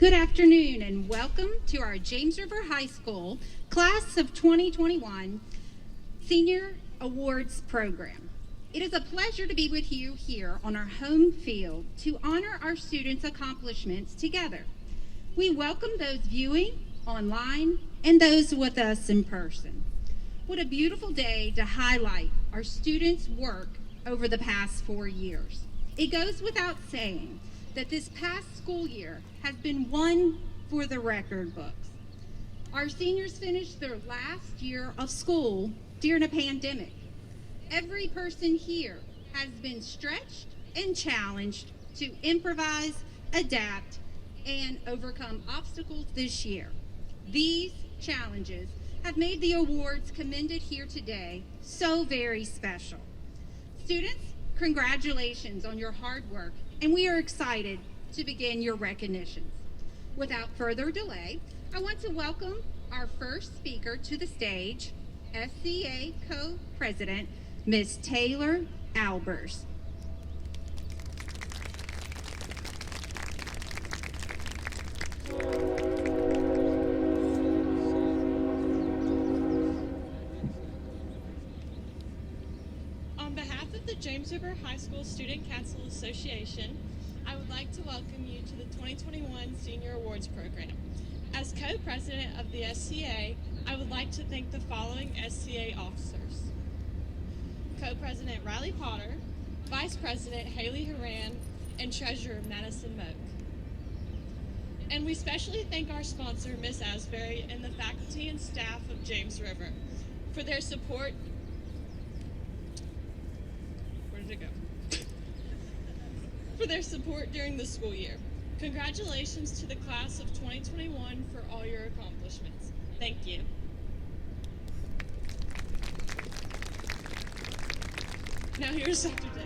Good afternoon and welcome to our James River High School Class of 2021 Senior Awards Program. It is a pleasure to be with you here on our home field to honor our students' accomplishments together. We welcome those viewing online and those with us in person. What a beautiful day to highlight our students' work over the past 4 years. It goes without saying that this past school year has been one for the record books. Our seniors finished their last year of school during a pandemic. Every person here has been stretched and challenged to improvise, adapt, and overcome obstacles this year. These challenges have made the awards commended here today so very special. Students, congratulations on your hard work, and we are excited to begin your recognitions. Without further delay, I want to welcome our first speaker to the stage, SCA Co-President, Ms. Taylor Albers. On behalf of the James River High School Student Council Association, I would like to welcome you to the 2021 Senior Awards Program. As co-president of the SCA, I would like to thank the following SCA officers: Co-President Riley Potter, Vice President Haley Horan, and Treasurer Madison Moak. And we especially thank our sponsor, Ms. Asbury, and the faculty and staff of James River for their support. Where did it go? For their support during the school year. Congratulations to the class of 2021 for all your accomplishments. Thank you. Now here's Dr. David.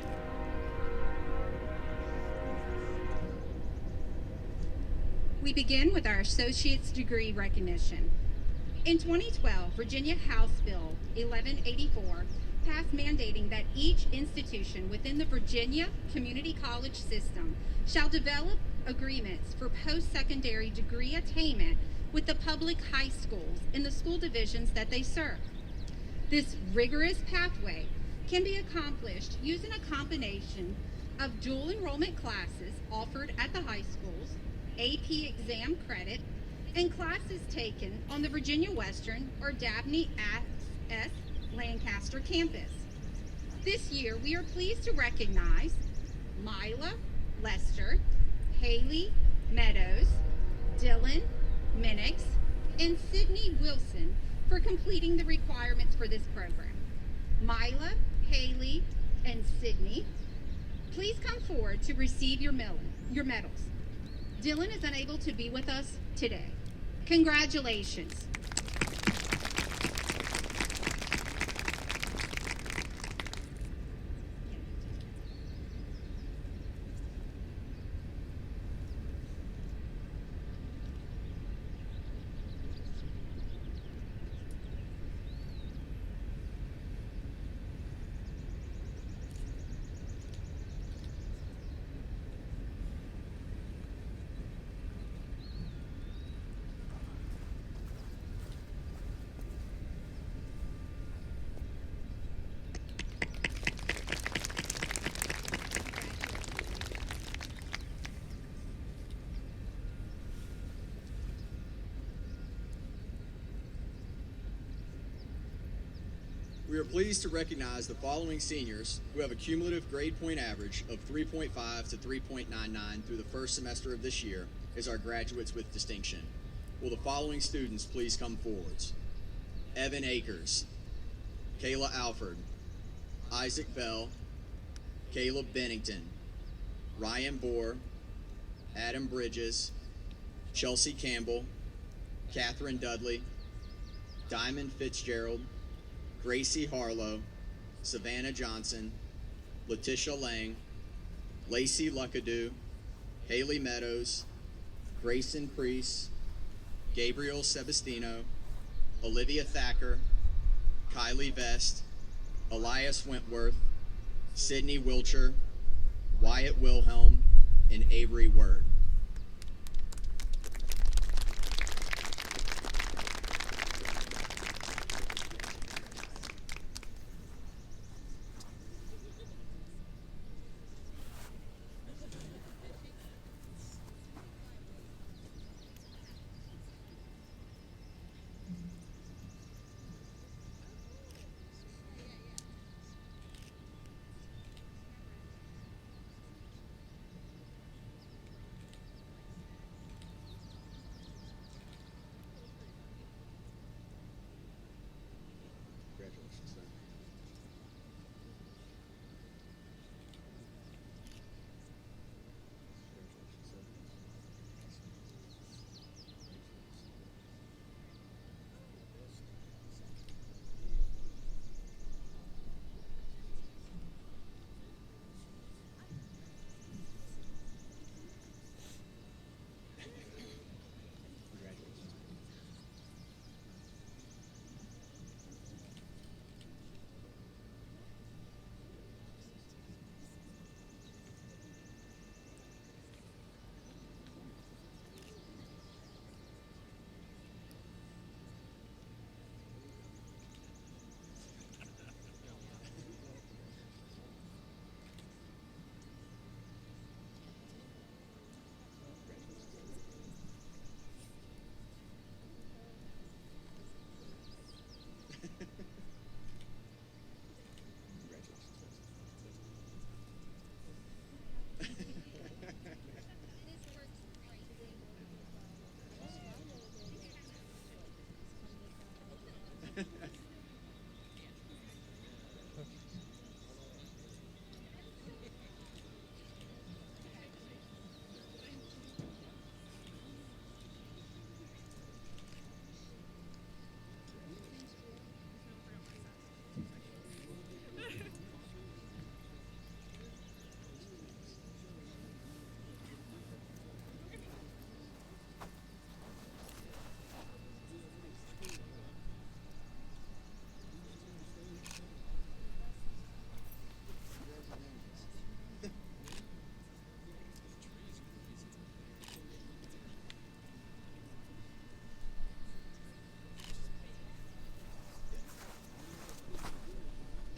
We begin with our associate's degree recognition. In 2012, Virginia House Bill 1184 passed mandating that each institution within the Virginia Community College system shall develop agreements for post-secondary degree attainment with the public high schools in the school divisions that they serve. This rigorous pathway can be accomplished using a combination of dual enrollment classes offered at the high schools, AP exam credit, and classes taken on the Virginia Western or Dabney S. Lancaster campus. This year, we are pleased to recognize Mila Lester, Haley Meadows, Dylan Minix, and Sydney Wilson for completing the requirements for this program. Mila, Haley, and Sydney, please come forward to receive your medals. Dylan is unable to be with us today. Congratulations. We are pleased to recognize the following seniors who have a cumulative grade point average of 3.5 to 3.99 through the first semester of this year as our graduates with distinction. Will the following students please come forwards? Evan Akers, Kayla Alford, Isaac Bell, Caleb Bennington, Ryan Bohr, Adam Bridges, Chelsea Campbell, Catherine Dudley, Diamond Fitzgerald, Gracie Harlow, Savannah Johnson, Letitia Lang, Lacey Luckadoo, Haley Meadows, Grayson Priest, Gabriel Sebastino, Olivia Thacker, Kylie Vest, Elias Wentworth, Sydney Wilcher, Wyatt Wilhelm, and Avery Word.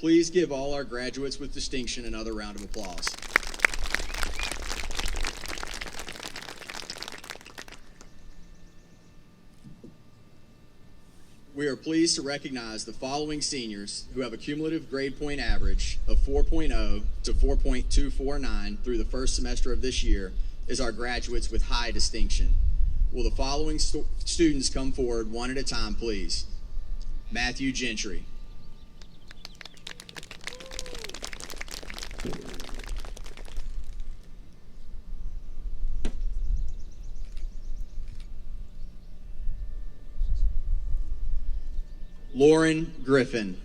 Please give all our graduates with distinction another round of applause. We are pleased to recognize the following seniors who have a cumulative grade point average of 4.0 to 4.249 through the first semester of this year as our graduates with high distinction. Will the following students come forward one at a time, please? Matthew Gentry. Lauren Griffin.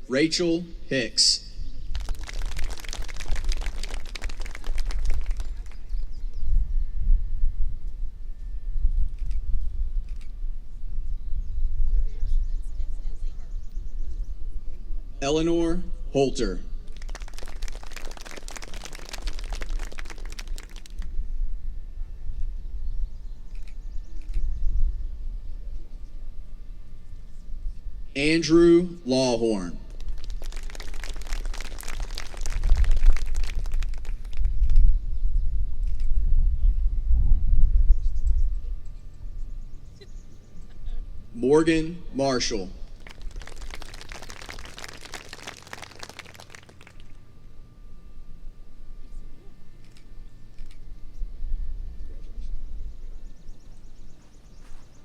Rachel Hicks. Eleanor Holter. Andrew Lawhorn. Morgan Marshall.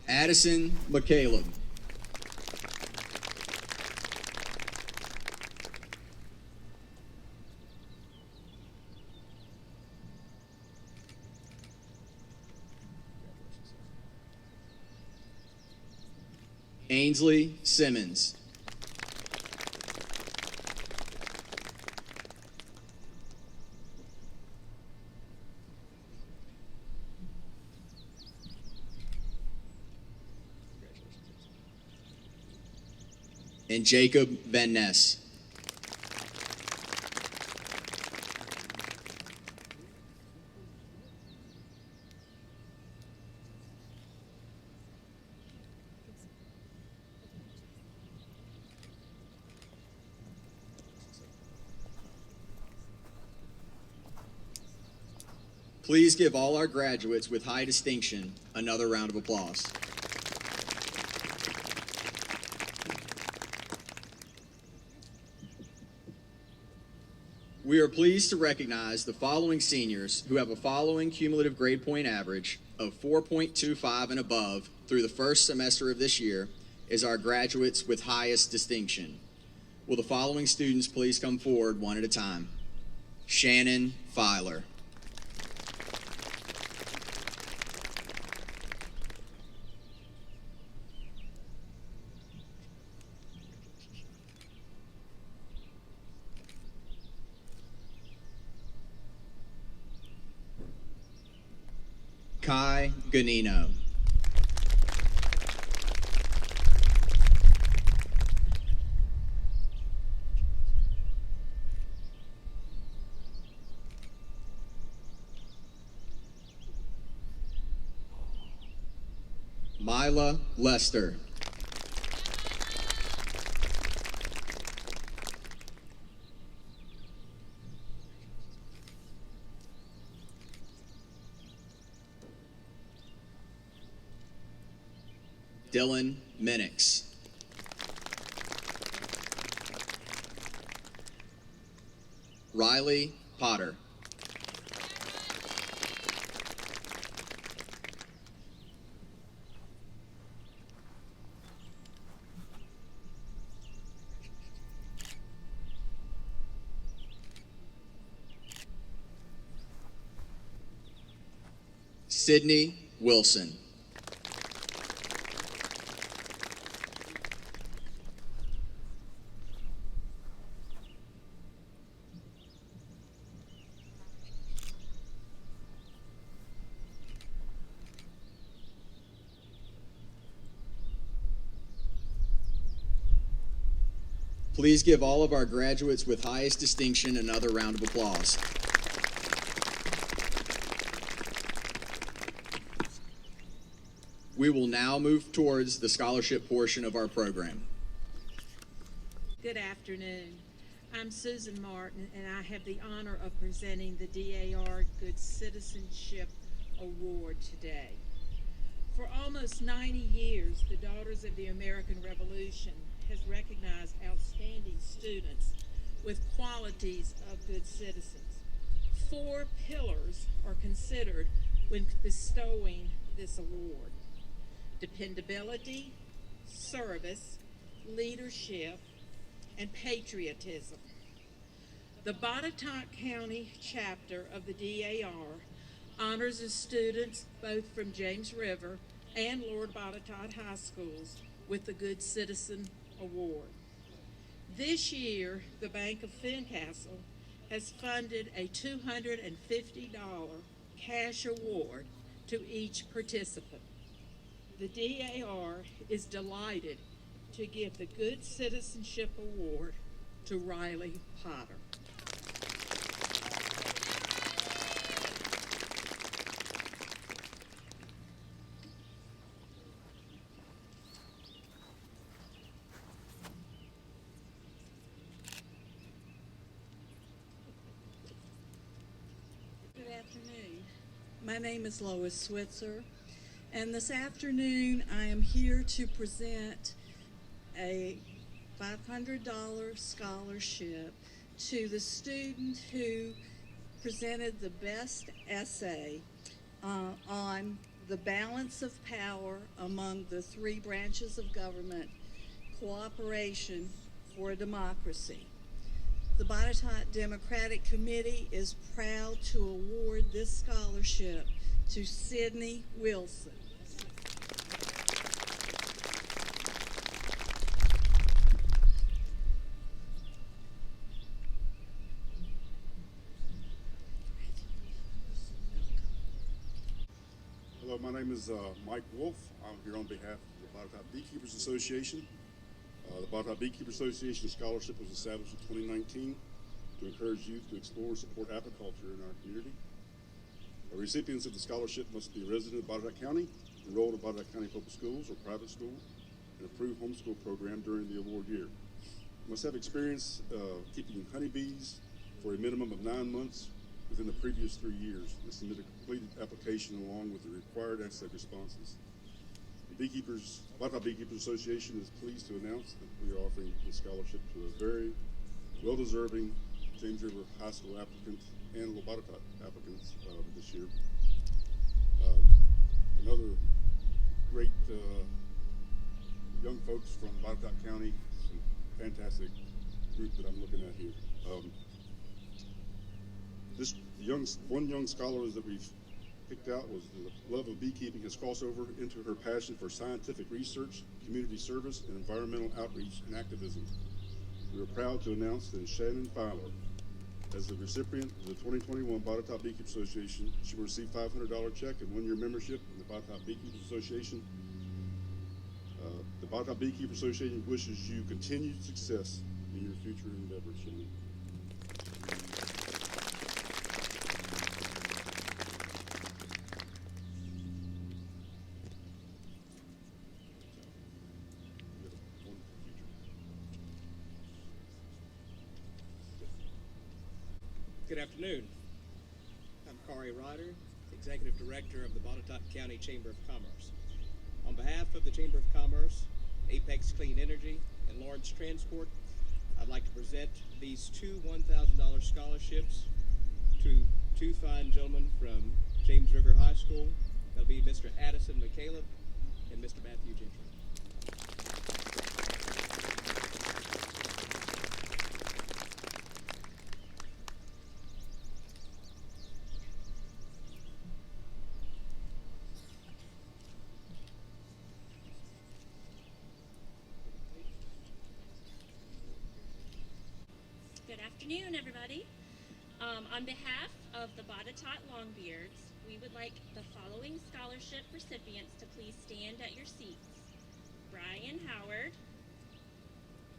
Addison McCaleb. Ainsley Simmons. And Jacob Van Ness. Please give all our graduates with high distinction another round of applause. We are pleased to recognize the following seniors who have a following cumulative grade point average of 4.25 and above through the first semester of this year as our graduates with highest distinction. Will the following students please come forward one at a time? Shannon Filer. Kai Ganino. Mila Lester. Dylan Minix. Riley Potter. Sydney Wilson. Please give all of our graduates with highest distinction another round of applause. We will now move towards the scholarship portion of our program. Good afternoon. I'm Susan Martin, and I have the honor of presenting the DAR Good Citizenship Award today. For almost 90 years, the Daughters of the American Revolution has recognized outstanding students with qualities of good citizens. 4 pillars are considered when bestowing this award: dependability, service, leadership, and patriotism. The Botetourt County chapter of the DAR honors the students both from James River and Lord Botetourt High Schools with the Good Citizen Award. This year, the Bank of Fincastle has funded a $250 cash award to each participant. The DAR is delighted to give the Good Citizenship Award to Riley Potter. Good afternoon. My name is Lois Switzer, and this afternoon I am here to present a $500 scholarship to the student who presented the best essay on the balance of power among the 3 branches of government, cooperation for democracy. The Botetourt Democratic Committee is proud to award this scholarship to Sydney Wilson. Hello, my name is Mike Wolf. I'm here on behalf of the Botetourt Beekeepers Association. The Botetourt Beekeepers Association Scholarship was established in 2019 to encourage youth to explore and support apiculture in our community. Recipients of the scholarship must be a resident of Botetourt County, enrolled in Botetourt County Public Schools or private school, and approved homeschool program during the award year. Must have experience keeping honeybees for a minimum of 9 months within the previous 3 years, and submit a completed application along with the required essay responses. The Botetourt Beekeepers Association is pleased to announce that we are offering this scholarship to a very well-deserving James River High School applicant and La Botetourt applicants this year. Another great young folks from Botetourt County, some fantastic group that I'm looking at here. One young scholar that we've picked out was the love of beekeeping has crossed over into her passion for scientific research, community service, and environmental outreach and activism. We are proud to announce that Shannon Fowler, as the recipient of the 2021 Botetourt Beekeepers Association, she will receive a $500 check and 1-year membership in the Botetourt Beekeepers Association. The Botetourt Beekeepers Association wishes you continued success in your future endeavors, Shannon. Good afternoon. I'm Kari Ryder, Executive Director of the Botetourt County Chamber of Commerce. On behalf of the Chamber of Commerce, Apex Clean Energy, and Lawrence Transport, I'd like to present these 2 $1,000 scholarships to 2 fine gentlemen from James River High School. That'll be Mr. Addison McCaleb and Mr. Matthew Gentry. Good afternoon, everybody. On behalf of the Botetourt Longbeards, we would like the following scholarship recipients to please stand at your seats: Brian Howard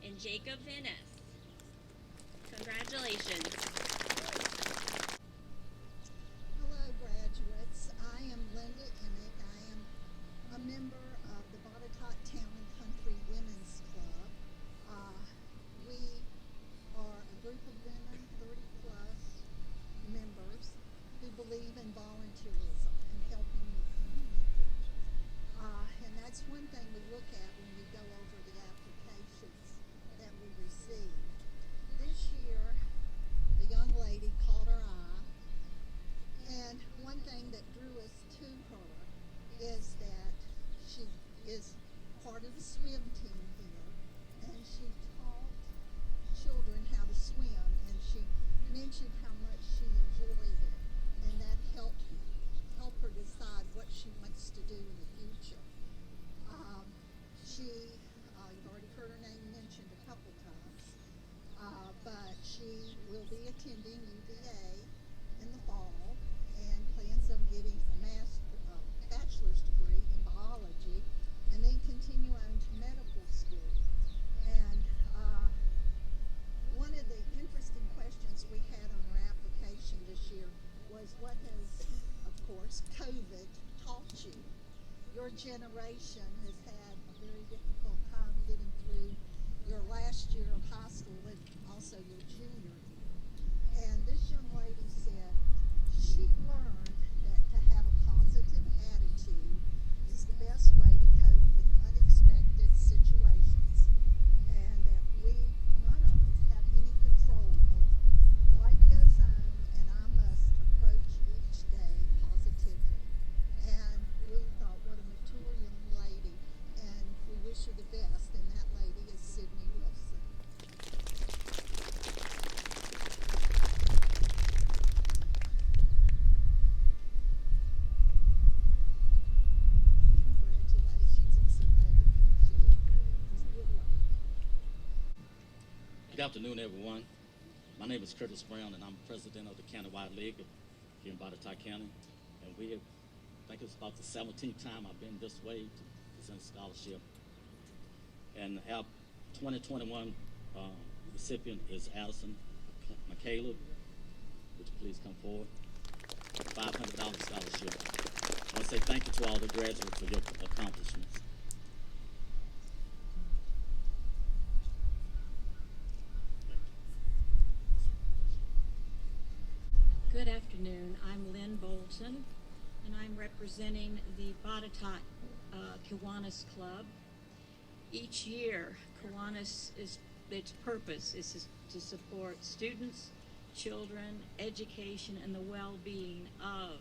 and Jacob Van Ness. Congratulations. Hello, graduates. I am Linda Emmett. I am a member swim team here, and she taught children how to swim, and she mentioned how much she enjoyed it, and that helped her decide what she wants to do in the future. You've already heard her name mentioned a couple times, but she will be attending UVA in the fall and plans on getting a bachelor's degree in biology and then continue on to medical school. And one of the interesting questions we had on our application this year was, what has, of course, COVID taught you? Your generation has had a very difficult time getting through your last year of high school and also your junior year. And this young lady said she learned that to have a positive attitude is the best way to cope with unexpected situations, and that none of us have any control over. Life goes on, and I must approach each day positively. And we thought, what a mature young lady, and we wish her the best, and that lady is Sydney Wilson. Congratulations, I'm so glad to meet you. Good luck. Good afternoon, everyone. My name is Curtis Brown, and I'm president of the Countywide League here in Botetourt County. And I think it's about the 17th time I've been this way to present a scholarship. And our 2021 recipient is Addison Michaela. Would you please come forward? $500 scholarship. I want to say thank you to all the graduates for your accomplishments. Good afternoon. I'm Lynn Bolton, and I'm representing the Botetourt Kiwanis Club. Each year, Kiwanis its purpose is to support students, children, education, and the well-being of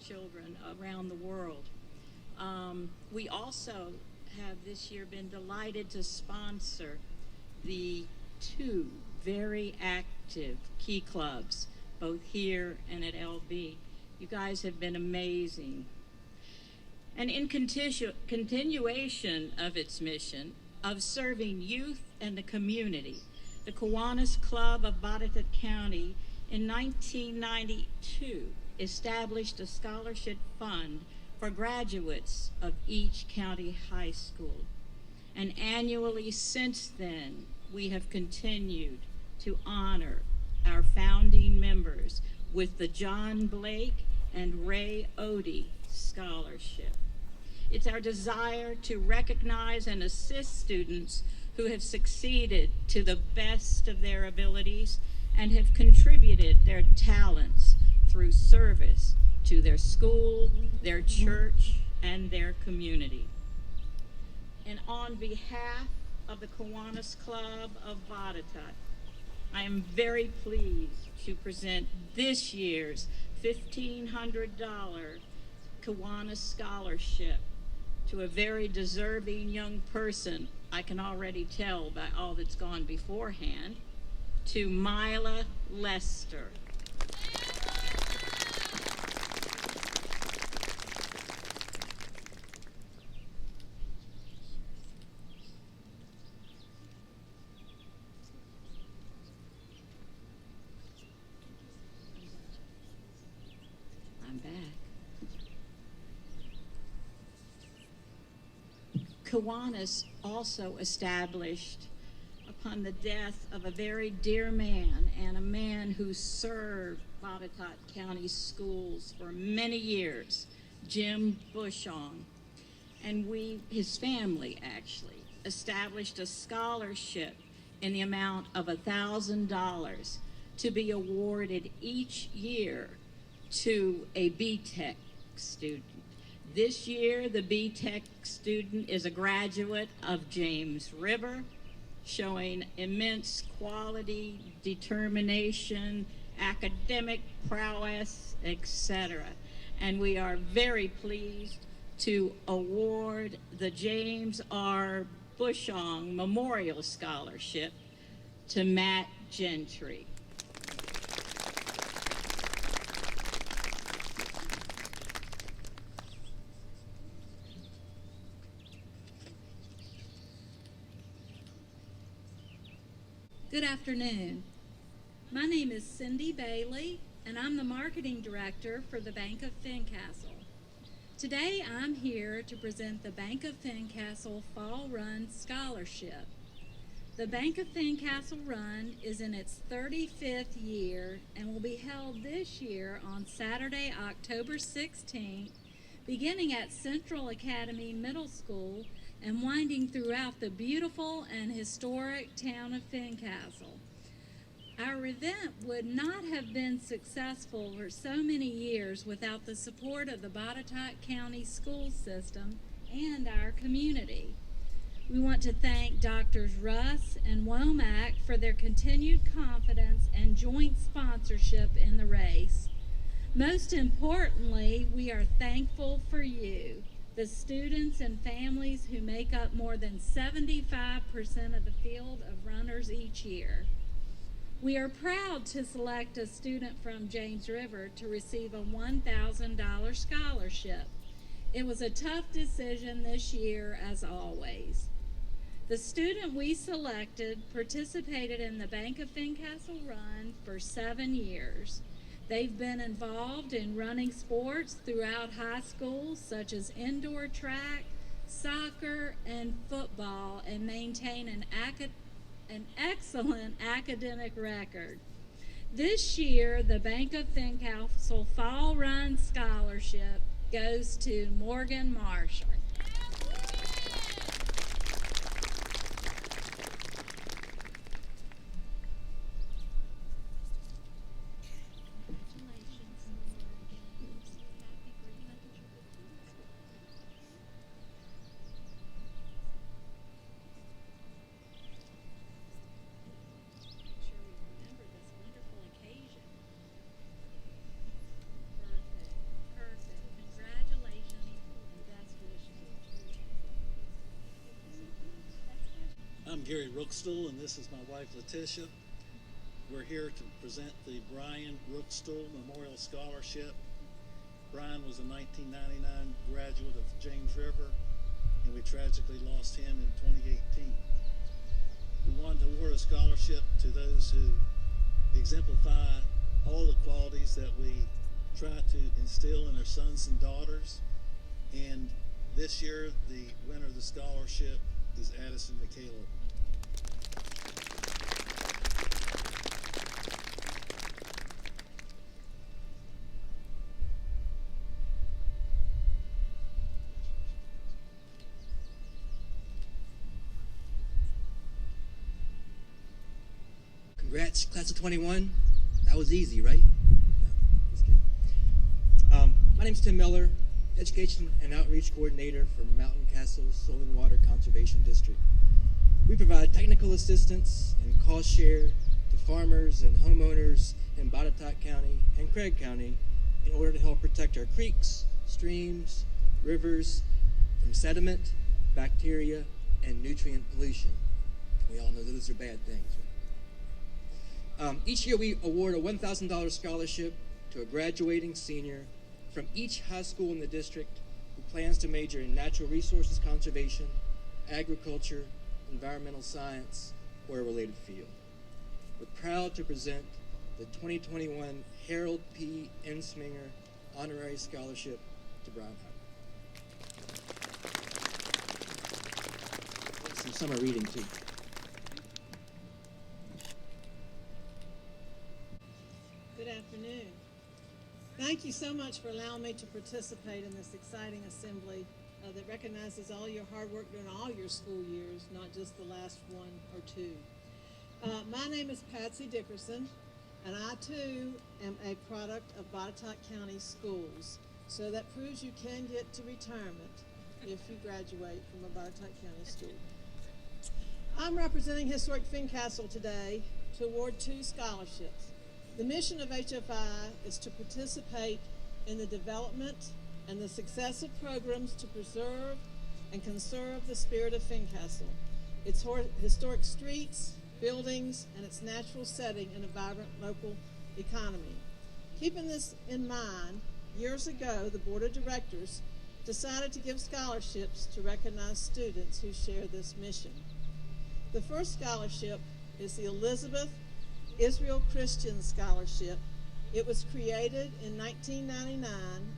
children around the world. We also have this year been delighted to sponsor the two very active key clubs, both here and at LB. You guys have been amazing. And in continuation of its mission of serving youth and the community, the Kiwanis Club of Botetourt County in 1992 established a scholarship fund for graduates of each county high school. And annually since then, we have continued to honor our founding members with the John Blake and Ray Odie Scholarship. It's our desire to recognize and assist students who have succeeded to the best of their abilities and have contributed their talents through service to their school, their church, and their community. And on behalf of the Kiwanis Club of Botetourt, I am very pleased to present this year's $1,500 Kiwanis Scholarship to a very deserving young person, I can already tell by all that's gone beforehand, to Mila Lester. I'm back. Kiwanis also established upon the death of a very dear man and a man who served Botetourt County schools for many years, Jim Bushong. And his family actually, established a scholarship in the amount of $1,000 to be awarded each year to a B.Tech student. This year, the B.Tech student is a graduate of James River, showing immense quality, determination, academic prowess, etc. And we are very pleased to award the James R. Bushong Memorial Scholarship to Matt Gentry. Good afternoon. My name is Cindy Bailey, and I'm the Marketing Director for the Bank of Fincastle. Today, I'm here to present the Bank of Fincastle Fall Run Scholarship. The Bank of Fincastle Run is in its 35th year and will be held this year on Saturday, October 16th, beginning at Central Academy Middle School and winding throughout the beautiful and historic town of Fincastle. Our event would not have been successful for so many years without the support of the Botetourt County school system and our community. We want to thank Drs. Russ and Womack for their continued confidence and joint sponsorship in the race. Most importantly, we are thankful for you, the students and families who make up more than 75% of the field of runners each year. We are proud to select a student from James River to receive a $1,000 scholarship. It was a tough decision this year, as always. The student we selected participated in the Bank of Fincastle Run for 7 years. They've been involved in running sports throughout high school, such as indoor track, soccer, and football, and maintain an excellent academic record. This year, the Bank of Fincastle Fall Run Scholarship goes to Morgan Marshall. I'm Gary Rookstool, and this is my wife Letitia. We're here to present the Brian Rookstool Memorial Scholarship. Brian was a 1999 graduate of James River, and we tragically lost him in 2018. We wanted to award a scholarship to those who exemplify all the qualities that we try to instill in our sons and daughters. And this year, the winner of the scholarship is Addison McCaleb. Congrats, class of 21. That was easy, right? No, just kidding. My name's Tim Miller, Education and Outreach Coordinator for Mountain Castle Soil and Water Conservation District. We provide technical assistance and cost share to farmers and homeowners in Botetourt County and Craig County in order to help protect our creeks, streams, rivers from sediment, bacteria, and nutrient pollution. We all know that those are bad things, right? Each year we award a $1,000 scholarship to a graduating senior from each high school in the district who plans to major in natural resources conservation, agriculture, environmental science, or a related field. We're proud to present the 2021 Harold P. Ensminger Honorary Scholarship to Brian Howard. Some summer reading too. Good afternoon. Thank you so much for allowing me to participate in this exciting assembly that recognizes all your hard work during all your school years, not just the last one or two. My name is Patsy Dickerson, and I too am a product of Botetourt County Schools. So that proves you can get to retirement if you graduate from a Botetourt County school. I'm representing Historic Fincastle today to award 2 scholarships. The mission of HFI is to participate in the development and the success of programs to preserve and conserve the spirit of Fincastle. its historic streets, buildings, and its natural setting in a vibrant local economy. Keeping this in mind, years ago, the Board of Directors decided to give scholarships to recognize students who share this mission. The first scholarship is the Elizabeth Israel Christian Scholarship. It was created in 1999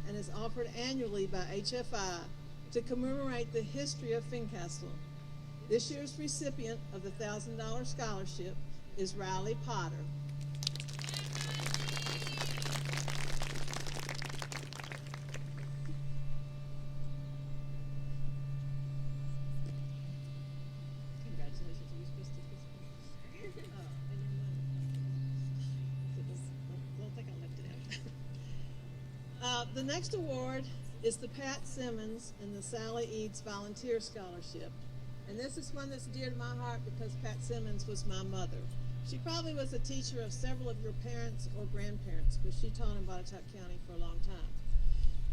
and is offered annually by HFI to commemorate the history of Fincastle. This year's recipient of the $1,000 scholarship is Riley Potter. Congratulations. Are you supposed to do this? I don't think I left it out. The next award is the Pat Simmons and the Sally Eads Volunteer Scholarship. And this is one that's dear to my heart because Pat Simmons was my mother. She probably was a teacher of several of your parents or grandparents because she taught in Botetourt County for a long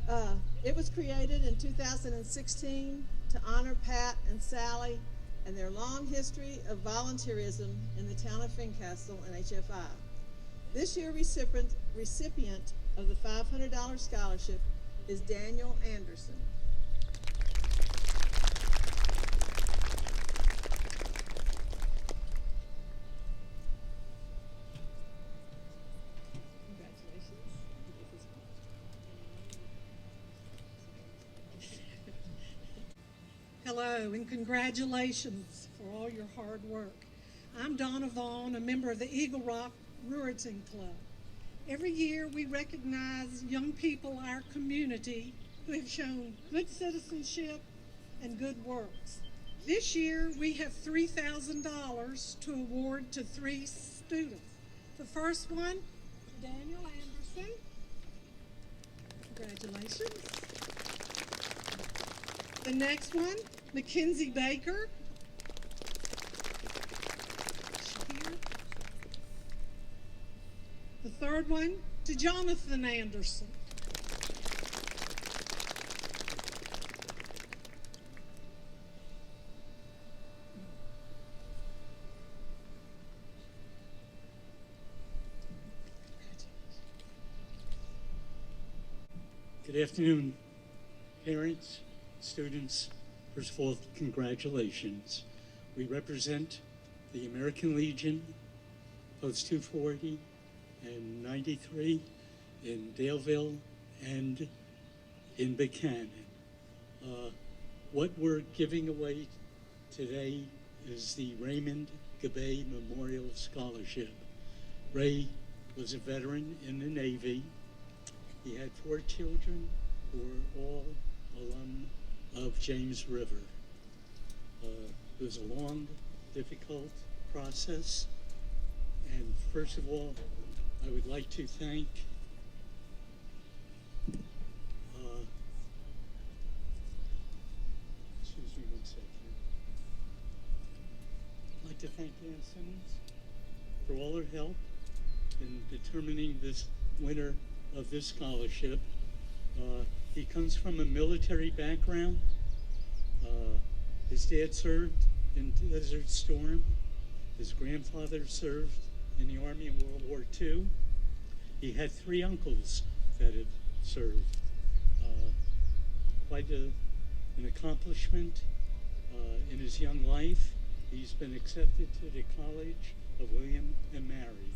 time. It was created in 2016 to honor Pat and Sally and their long history of volunteerism in the town of Fincastle and HFI. This year's recipient of the $500 scholarship is Daniel Anderson. Hello, and congratulations for all your hard work. I'm Donna Vaughn, a member of the Eagle Rock Ruritan Club. Every year we recognize young people in our community who have shown good citizenship and good works. This year we have $3,000 to award to 3 students. The first one, Daniel Anderson. Congratulations. The next one, Mackenzie Baker. Here. The third one, to Jonathan Anderson. Good afternoon, parents, students. First of all, congratulations. We represent the American Legion, Post 240 and 93 in Daleville and in Buchanan. What we're giving away today is the Raymond Gabay Memorial Scholarship. Ray was a veteran in the Navy. He had 4 children who were all alum of James River. It was a long, difficult process. And first of all, I would like to thank excuse me one second. I'd like to thank Ann Simmons for all her help in determining this winner of this scholarship. He comes from a military background. His dad served in Desert Storm. His grandfather served in the Army in World War II. He had 3 uncles that had served. Quite an accomplishment in his young life. He's been accepted to the College of William and Mary.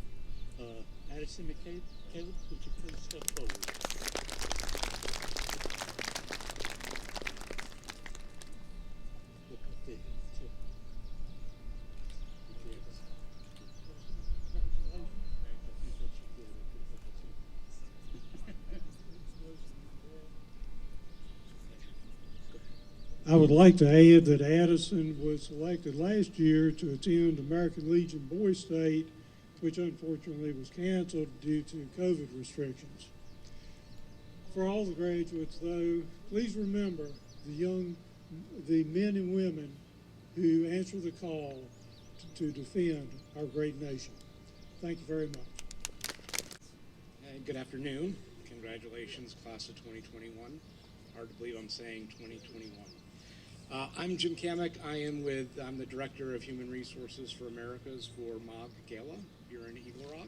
Addison McCabe, Caleb, would you please step forward? Look up there. I would like to add that Addison was selected last year to attend American Legion Boys State, which unfortunately was canceled due to COVID restrictions. For all the graduates, though, please remember the men and women who answer the call to defend our great nation. Thank you very much. Good afternoon. Congratulations, class of 2021. Hard to believe I'm saying 2021. I'm Jim Kamek. I'm the Director of Human Resources for Americas for MOG Gala here in Eagle Rock.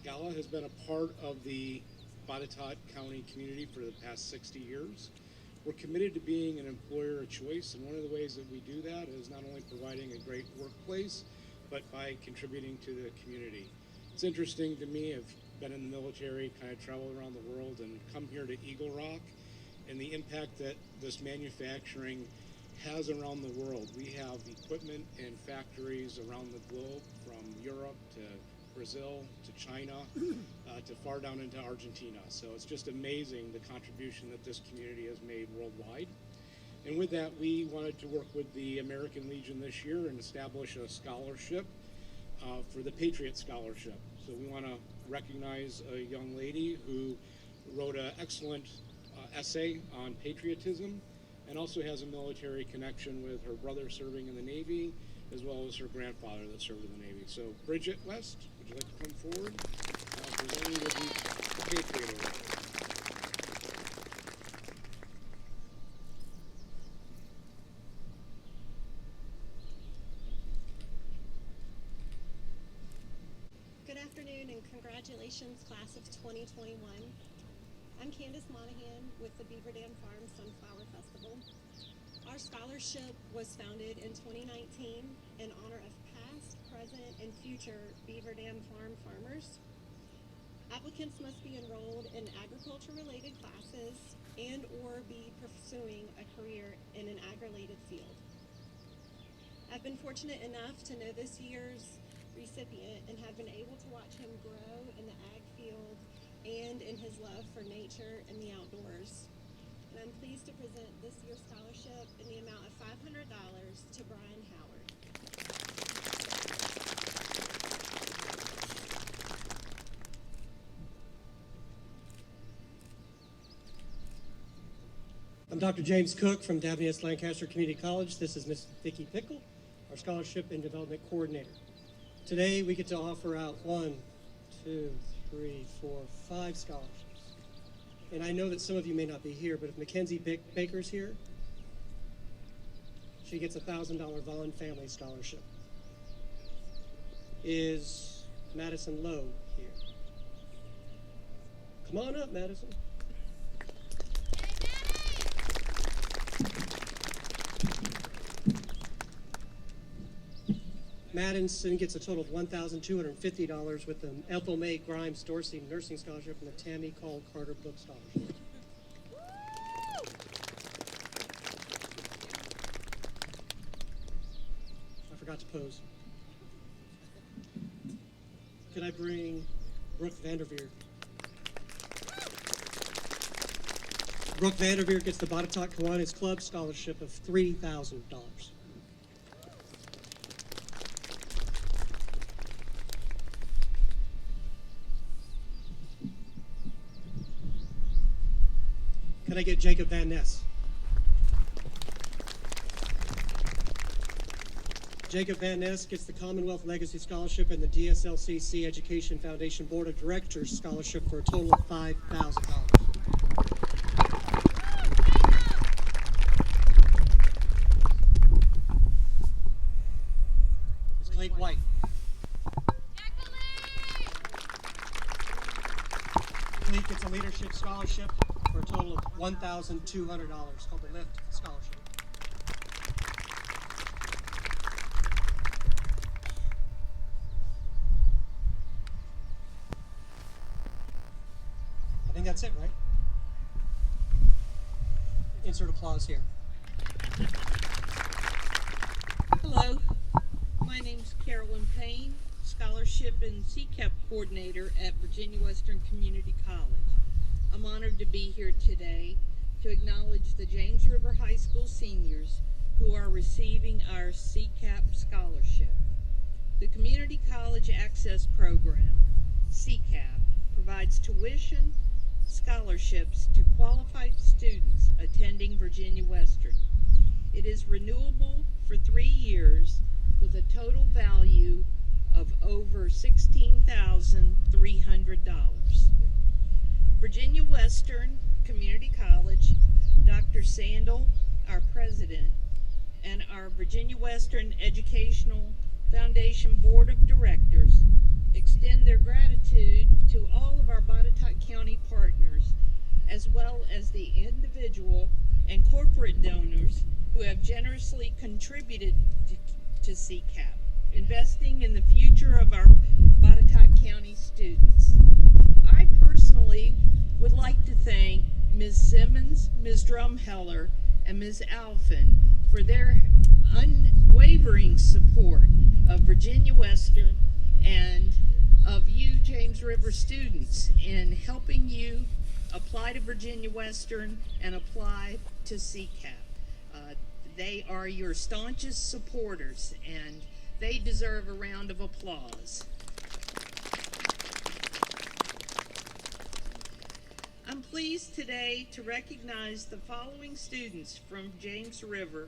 Gala has been a part of the Botetourt County community for the past 60 years. We're committed to being an employer of choice, and one of the ways that we do that is not only providing a great workplace, but by contributing to the community. It's interesting to me, I've been in the military, kind of traveled around the world, and come here to Eagle Rock, and the impact that this manufacturing has around the world. We have equipment and factories around the globe, from Europe to Brazil to China to far down into Argentina. So it's just amazing the contribution that this community has made worldwide. And with that, we wanted to work with the American Legion this year and establish a scholarship for the Patriot Scholarship. So we want to recognize a young lady who wrote an excellent essay on patriotism and also has a military connection with her brother serving in the Navy, as well as her grandfather that served in the Navy. So Bridget West, would you like to come forward? Presenting with the Patriot Award. Good afternoon and congratulations, class of 2021. I'm Candace Monahan with the Beaver Dam Farm Sunflower Festival. Our scholarship was founded in 2019 in honor of past, present, and future Beaver Dam Farm farmers. Applicants must be enrolled in agriculture-related classes and or be pursuing a career in an ag-related field. I've been fortunate enough to know this year's recipient and have been able to watch him grow in the ag field and in his love for nature and the outdoors. And I'm pleased to present this year's scholarship in the amount of $500 to Brian Howard. I'm Dr. James Cook from WS Lancaster Community College. This is Miss Vicki Pickle, our Scholarship and Development Coordinator. Today we get to offer out 1, 2, 3, 4, 5 scholarships. And I know that some of you may not be here, but if Mackenzie Baker's here, she gets a $1,000 Vaughn Family Scholarship. Is Madison Lowe here? Come on up, Madison. Madison gets a total of $1,250 with the Ethel May Grimes Dorsey Nursing Scholarship and the Tammy Call Carter Book Scholarship. I forgot to pose. Could I bring Brooke Vanderveer? Brooke Vanderveer gets the Botetourt Kiwanis Club Scholarship of $3,000. Can I get Jacob Van Ness? Jacob Van Ness gets the Commonwealth Legacy Scholarship and the DSLCC Education Foundation Board of Directors Scholarship for a total of $5,000. It's Clayton White. Clayton gets a Leadership Scholarship for a total of $1,200, called the LIFT Scholarship. I think that's it, right? Insert applause here. Hello, my name's Carolyn Payne, Scholarship and CCAP Coordinator at Virginia Western Community College. I'm honored to be here today to acknowledge the James River High School seniors who are receiving our CCAP scholarship. The Community College Access Program, CCAP, provides tuition scholarships to qualified students attending Virginia Western. It is renewable for 3 years with a total value of over $16,300. Virginia Western Community College, Dr. Sandel, our president, and our Virginia Western Educational Foundation Board of Directors extend their gratitude to all of our Botetourt County partners, as well as the individual and corporate donors who have generously contributed to CCAP, investing in the future of our Botetourt County students. I personally would like to thank Ms. Simmons, Ms. Drumheller, and Ms. Alphin for their unwavering support of Virginia Western and of you James River students in helping you apply to Virginia Western and apply to CCAP. They are your staunchest supporters, and they deserve a round of applause. I'm pleased today to recognize the following students from James River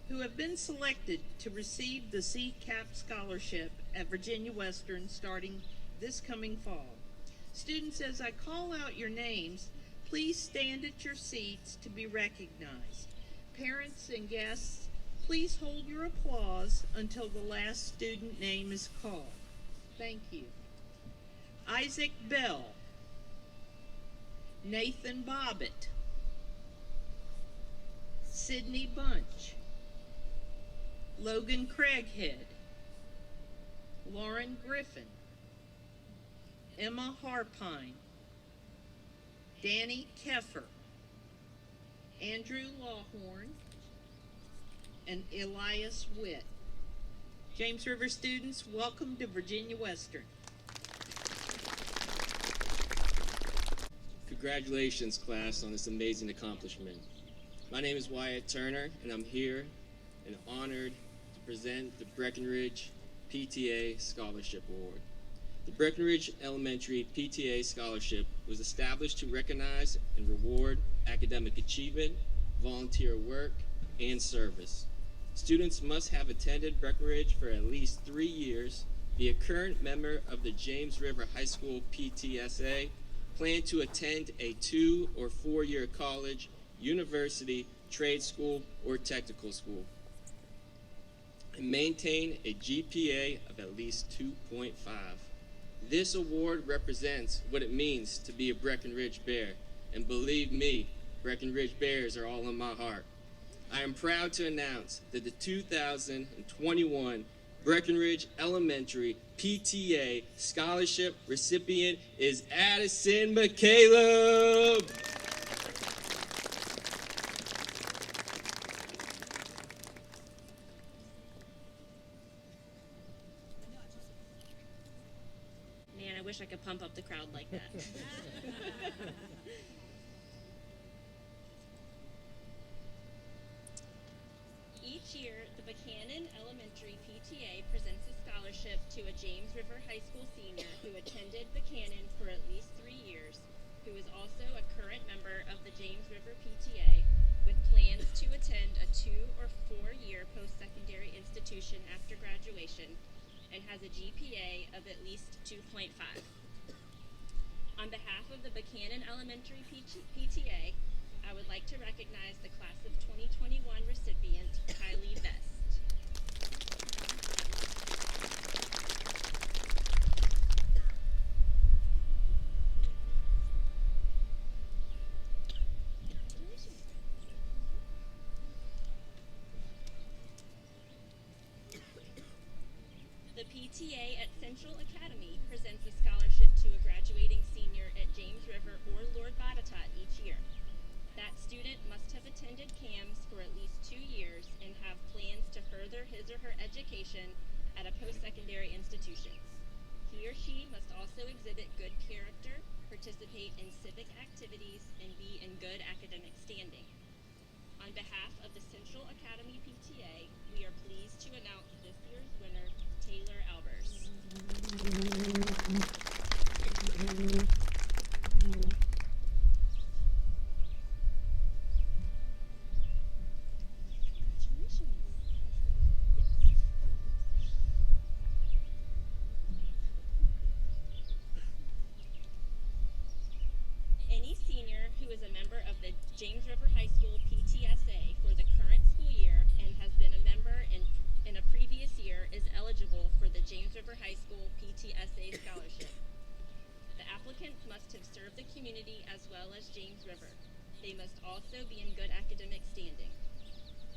who have been selected to receive the CCAP scholarship at Virginia Western starting this coming fall. Students, as I call out your names, please stand at your seats to be recognized. Parents and guests, please hold your applause until the last student name is called. Thank you. Isaac Bell, Nathan Bobbitt, Sydney Bunch, Logan Craighead, Lauren Griffin, Emma Harpine, Danny Keffer, Andrew Lawhorn, and Elias Witt. James River students, welcome to Virginia Western. Congratulations, class, on this amazing accomplishment. My name is Wyatt Turner, and I'm here and honored to present the Breckenridge PTA Scholarship Award. The Breckenridge Elementary PTA Scholarship was established to recognize and reward academic achievement, volunteer work, and service. Students must have attended Breckenridge for at least 3 years, be a current member of the James River High School PTSA, plan to attend a 2 or 4 year college, university, trade school, or technical school, and maintain a GPA of at least 2.5. This award represents what it means to be a Breckenridge Bear, and believe me, Breckenridge Bears are all in my heart. I am proud to announce that the 2021 Breckenridge Elementary PTA Scholarship recipient is Addison McCaleb. Man, I wish I could pump up the crowd like that. Each year, the Buchanan Elementary PTA presents a scholarship to a James River High School senior who attended Buchanan for at least 3 years, who is also a current member of the James River PTA, with plans to attend a 2 or 4 year post-secondary institution after graduation, and has a GPA of at least 2.5. On behalf of the Buchanan Elementary PTA, I would like to recognize the class of 2021 recipient, Kylie Vest. The PTA at Central Academy presents a scholarship to a graduating senior at James River or Lord Botetourt each year. That student must have attended CAMS for at least 2 years and have plans to further his or her education at a post-secondary institution. He or she must also exhibit good character, participate in civic activities, and be in good academic standing. On behalf of the Central Academy PTA, we are pleased to announce this year's winner, Taylor Albers. Any senior who is a member of the James River High School PTSA for the current senior is eligible for the James River High School PTSA scholarship. The applicants must have served the community as well as James River. They must also be in good academic standing.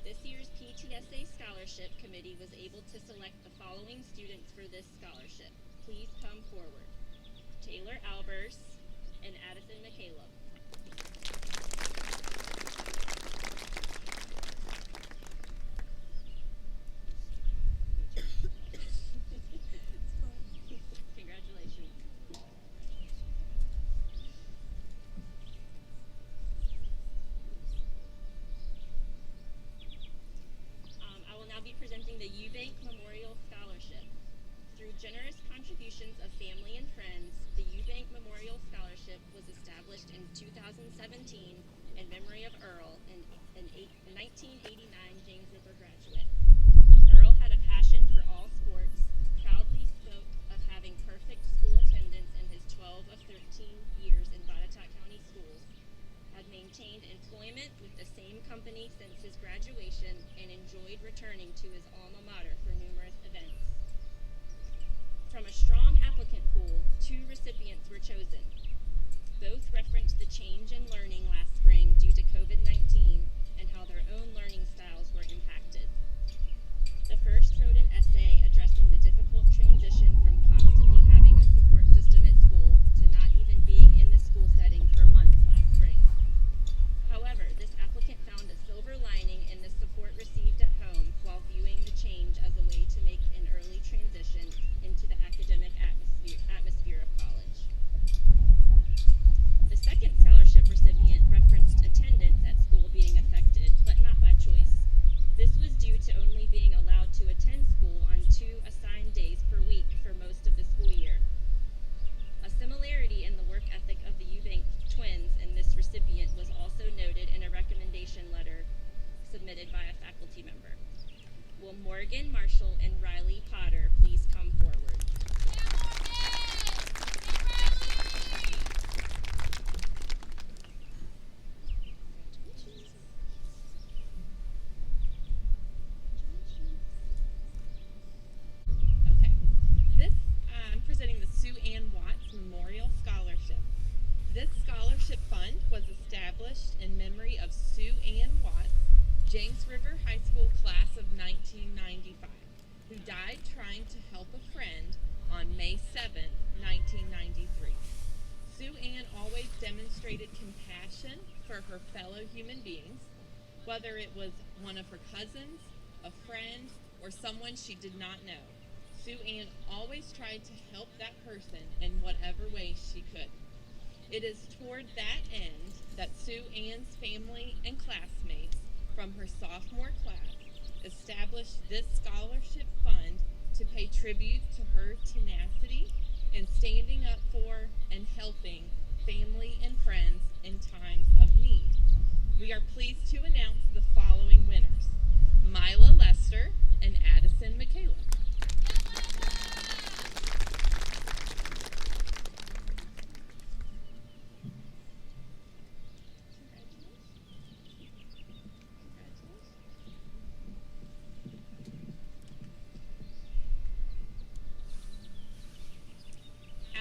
This year's PTSA scholarship committee was able to select the following students for this scholarship. Please come forward. Taylor Albers and Addison McCaleb. Congratulations. I will now be presenting the Eubank Memorial Scholarship. Through generous contributions of family and friends, the Eubank Memorial Scholarship was established in 2017 in memory of Earl, an 1989 James River graduate. Earl had a passion for all sports, proudly spoke of having perfect school attendance in his 12 of 13 years in Botetourt County schools, had maintained employment with the same company since his graduation, and enjoyed returning to his alma mater for numerous events. From a strong applicant pool, 2 recipients were chosen. Both referenced the change in learning last spring due to COVID-19 and how their own learning styles were impacted. The first wrote an essay addressing the difficult transition from constantly having a support system at school to not even being in the school setting for months last spring. However, this applicant found a silver lining in the support received at home while viewing the change as a way to make an early transition into the academic atmosphere of college. The second scholarship recipient referenced attendance at school being affected, but not by choice. This was due to only being allowed to attend school on 2 assigned days per week for most of the school year. A similarity in the work ethic of the Eubank twins and this recipient was also noted in a recommendation letter submitted by a faculty member. Will Morgan Marshall and Riley Potter please come forward? Okay, this I'm presenting the Sue Ann Watts Memorial Scholarship. This scholarship fund was established in memory of Sue Ann Watts, James River High School class of 1995, who died trying to help a friend on May 7, 1993. Sue Ann always demonstrated compassion for her fellow human beings, whether it was one of her cousins, a friend, or someone she did not know. Sue Ann always tried to help that person in whatever way she could. It is toward that end that Sue Ann's family and classmates from her sophomore class established this scholarship fund to pay tribute to her tenacity in standing up for and helping family and friends in times of need. We are pleased to announce the following winners: Mila Lester and Addison McCaleb.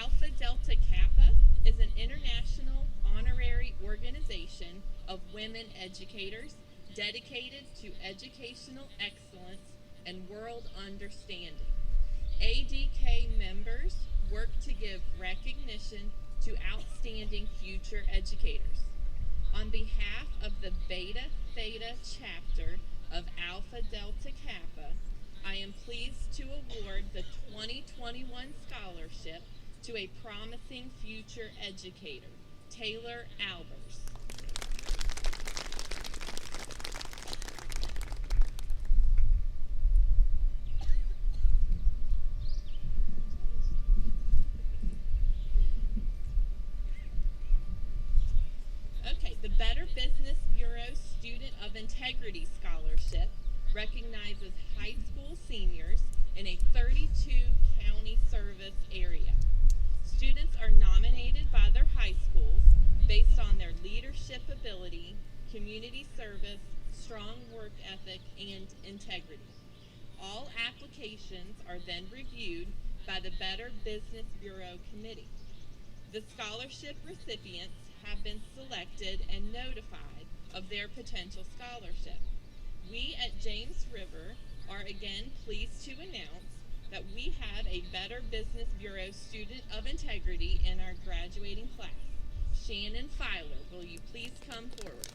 Alpha Delta Kappa is an international honorary organization of women educators dedicated to educational excellence and world understanding. ADK members work to give recognition to outstanding future educators. On behalf of the Beta Theta chapter of Alpha Delta Kappa, I am pleased to award the 2021 scholarship to a promising future educator, Taylor Albers. Okay, the Better Business Bureau Student of Integrity Scholarship recognizes high school seniors in a 32-county service area. Students are nominated by their high schools based on their leadership ability, community service, strong work ethic, and integrity. All applications are then reviewed by the Better Business Bureau Committee. The scholarship recipients have been selected and notified of their potential scholarship. We at James River are again pleased to announce that we have a Better Business Bureau Student of Integrity in our graduating class. Shannon Filer, will you please come forward?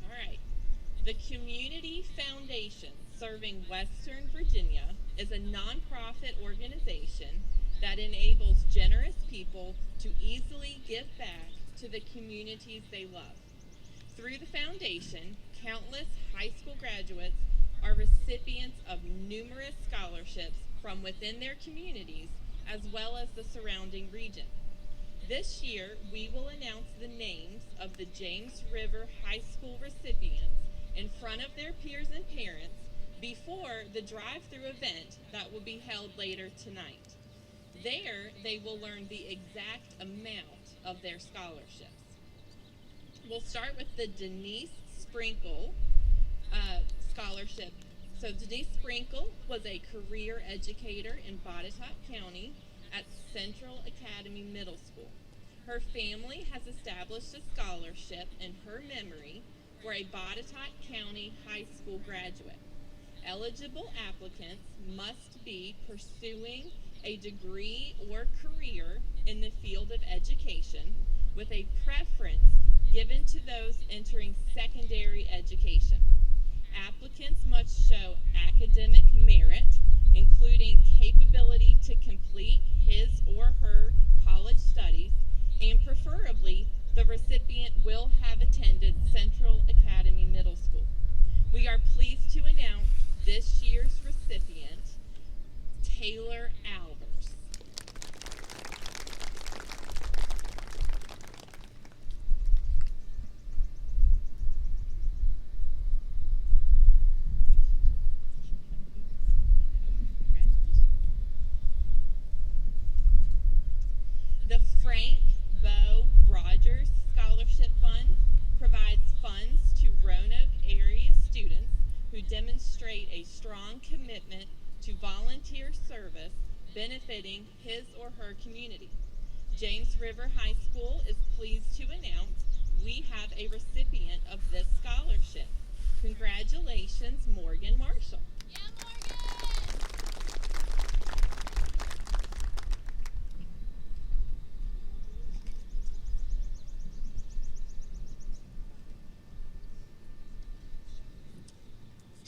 All right. The Community Foundation Serving Western Virginia is a nonprofit organization that enables generous people to easily give back to the communities they love. Through the foundation, countless high school graduates are recipients of numerous scholarships from within their communities as well as the surrounding region. This year, we will announce the names of the James River High School recipients in front of their peers and parents before the drive-through event that will be held later tonight. There, they will learn the exact amount of their scholarships. We'll start with the Denise Sprinkle scholarship. So Denise Sprinkle was a career educator in Botetourt County at Central Academy Middle School. Her family has established a scholarship in her memory for a Botetourt County High School graduate. Eligible applicants must be pursuing a degree or career in the field of education with a preference given to those entering secondary education. Applicants must show academic merit, including capability to complete his or her college studies, and preferably the recipient will have attended Central Academy Middle School. We are pleased to announce this year's recipient, Taylor Albers. The Frank Bo Rogers Scholarship Fund provides funds to Roanoke area students who demonstrate a strong commitment to volunteer service benefiting his or her community. James River High School is pleased to announce we have a recipient of this scholarship. Congratulations, Morgan Marshall. Yeah, Morgan!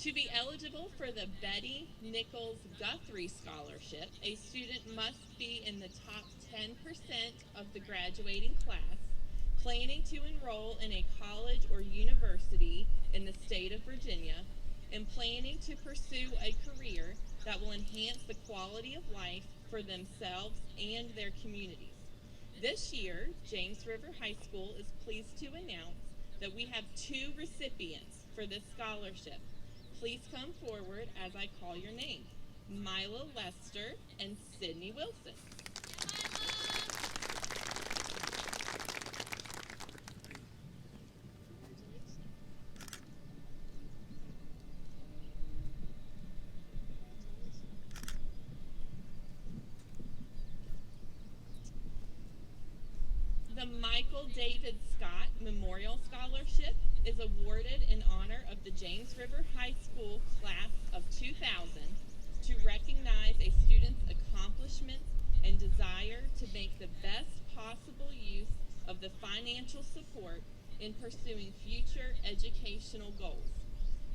To be eligible for the Betty Nichols Guthrie Scholarship, a student must be in the top 10% of the graduating class, planning to enroll in a college or university in the state of Virginia, and planning to pursue a career that will enhance the quality of life for themselves and their communities. This year, James River High School is pleased to announce that we have 2 recipients for this scholarship. Please come forward as I call your name. Mila Lester and Sydney Wilson. The Michael David Scott Memorial Scholarship is awarded in honor of the James River High School class of 2000 to recognize a student's accomplishments and desire to make the best possible use of the financial support in pursuing future educational goals.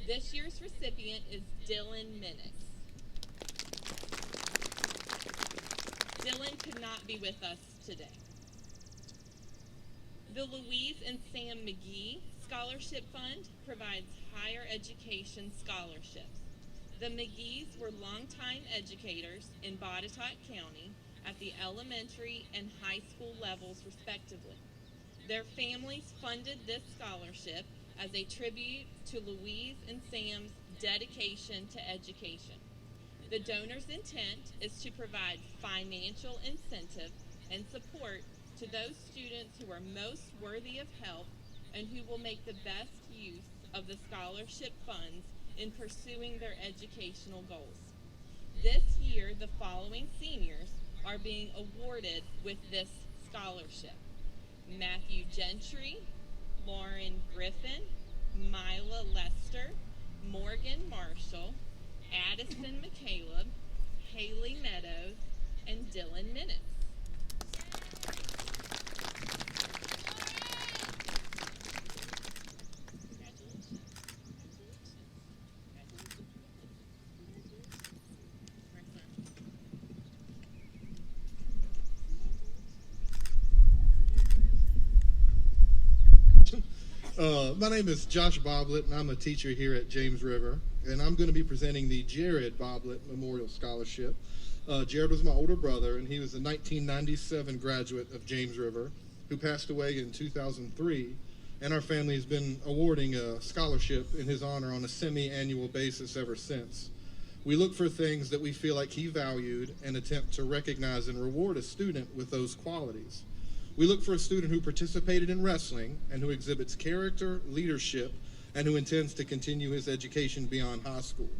This year's recipient is Dylan Minix. Dylan could not be with us today. The Louise and Sam McGee Scholarship Fund provides higher education scholarships. The McGees were longtime educators in Botetourt County at the elementary and high school levels respectively. Their families funded this scholarship as a tribute to Louise and Sam's dedication to education. The donor's intent is to provide financial incentive and support to those students who are most worthy of help and who will make the best use of the scholarship funds in pursuing their educational goals. This year, the following seniors are being awarded with this scholarship: Matthew Gentry, Lauren Griffin, Mila Lester, Morgan Marshall, Addison McCaleb, Haley Meadows, and Dylan Minutes. My name is Josh Boblet, and I'm a teacher here at James River, and I'm going to be presenting the Jared Boblet Memorial Scholarship. Jared was my older brother, and he was a 1997 graduate of James River who passed away in 2003, and our family has been awarding a scholarship in his honor on a semi-annual basis ever since. We look for things that we feel like he valued and attempt to recognize and reward a student with those qualities. We look for a student who participated in wrestling and who exhibits character, leadership, and who intends to continue his education beyond high school.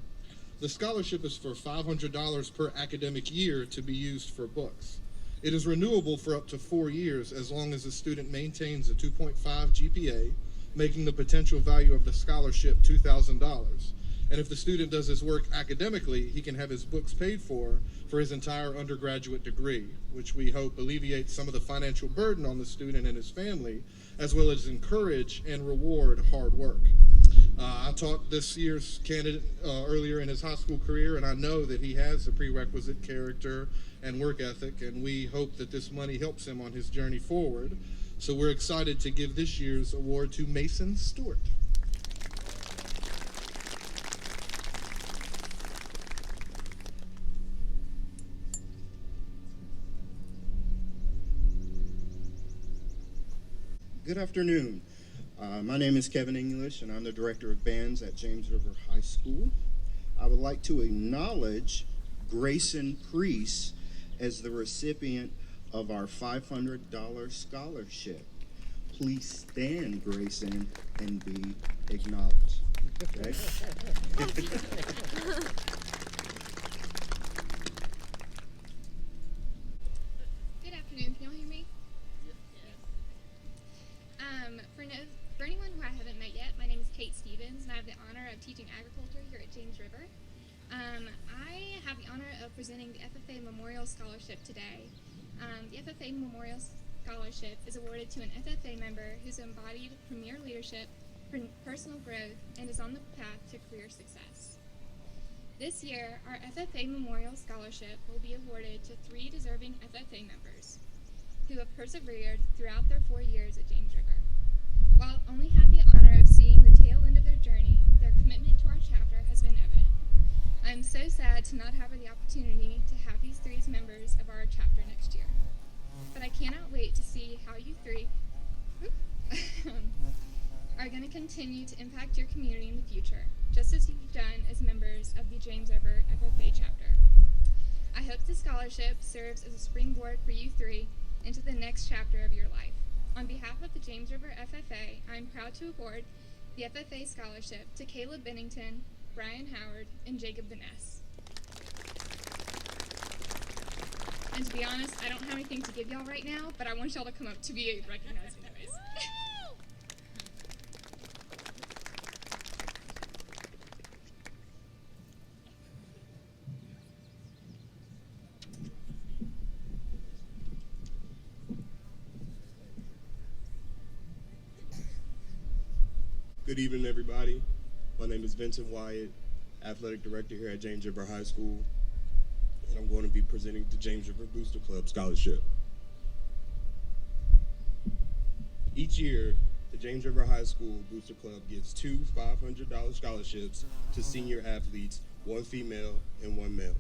The scholarship is for $500 per academic year to be used for books. It is renewable for up to 4 years as long as the student maintains a 2.5 GPA, making the potential value of the scholarship $2,000. And if the student does his work academically, he can have his books paid for his entire undergraduate degree, which we hope alleviates some of the financial burden on the student and his family, as well as encourage and reward hard work. I taught this year's candidate earlier in his high school career, and I know that he has the prerequisite character and work ethic, and we hope that this money helps him on his journey forward. So we're excited to give this year's award to Mason Stewart. Good afternoon. My name is Kevin English, and I'm the Director of Bands at James River High School. I would like to acknowledge Grayson Priest as the recipient of our $500 scholarship. Please stand, Grayson, and be acknowledged. Okay? Good afternoon. Can y'all hear me? For anyone who I haven't met yet, my name is Kate Stevens, and I have the honor of teaching agriculture here at James River. I have the honor of presenting the FFA Memorial Scholarship today. The FFA Memorial Scholarship is awarded to an FFA member who's embodied premier leadership, personal growth, and is on the path to career success. This year, our FFA Memorial Scholarship will be awarded to 3 deserving FFA members who have persevered throughout their 4 years at James River. While I've only had the honor of seeing the tail end of their journey, their commitment to our chapter has been evident. I am so sad to not have the opportunity to have these 3 as members of our chapter next year. But I cannot wait to see how you 3 are going to continue to impact your community in the future, just as you've done as members of the James River FFA chapter. I hope the scholarship serves as a springboard for you 3 into the next chapter of your life. On behalf of the James River FFA, I am proud to award the FFA Scholarship to Caleb Bennington, Brian Howard, and Jacob Vaness. And to be honest, I don't have anything to give y'all right now, but I want y'all to come up to be recognized anyways. Good evening, everybody. My name is Vincent Wyatt, Athletic Director here at James River High School, and I'm going to be presenting the James River Booster Club Scholarship. Each year, the James River High School Booster Club gives 2 $500 scholarships to senior athletes, 1 female and 1 male.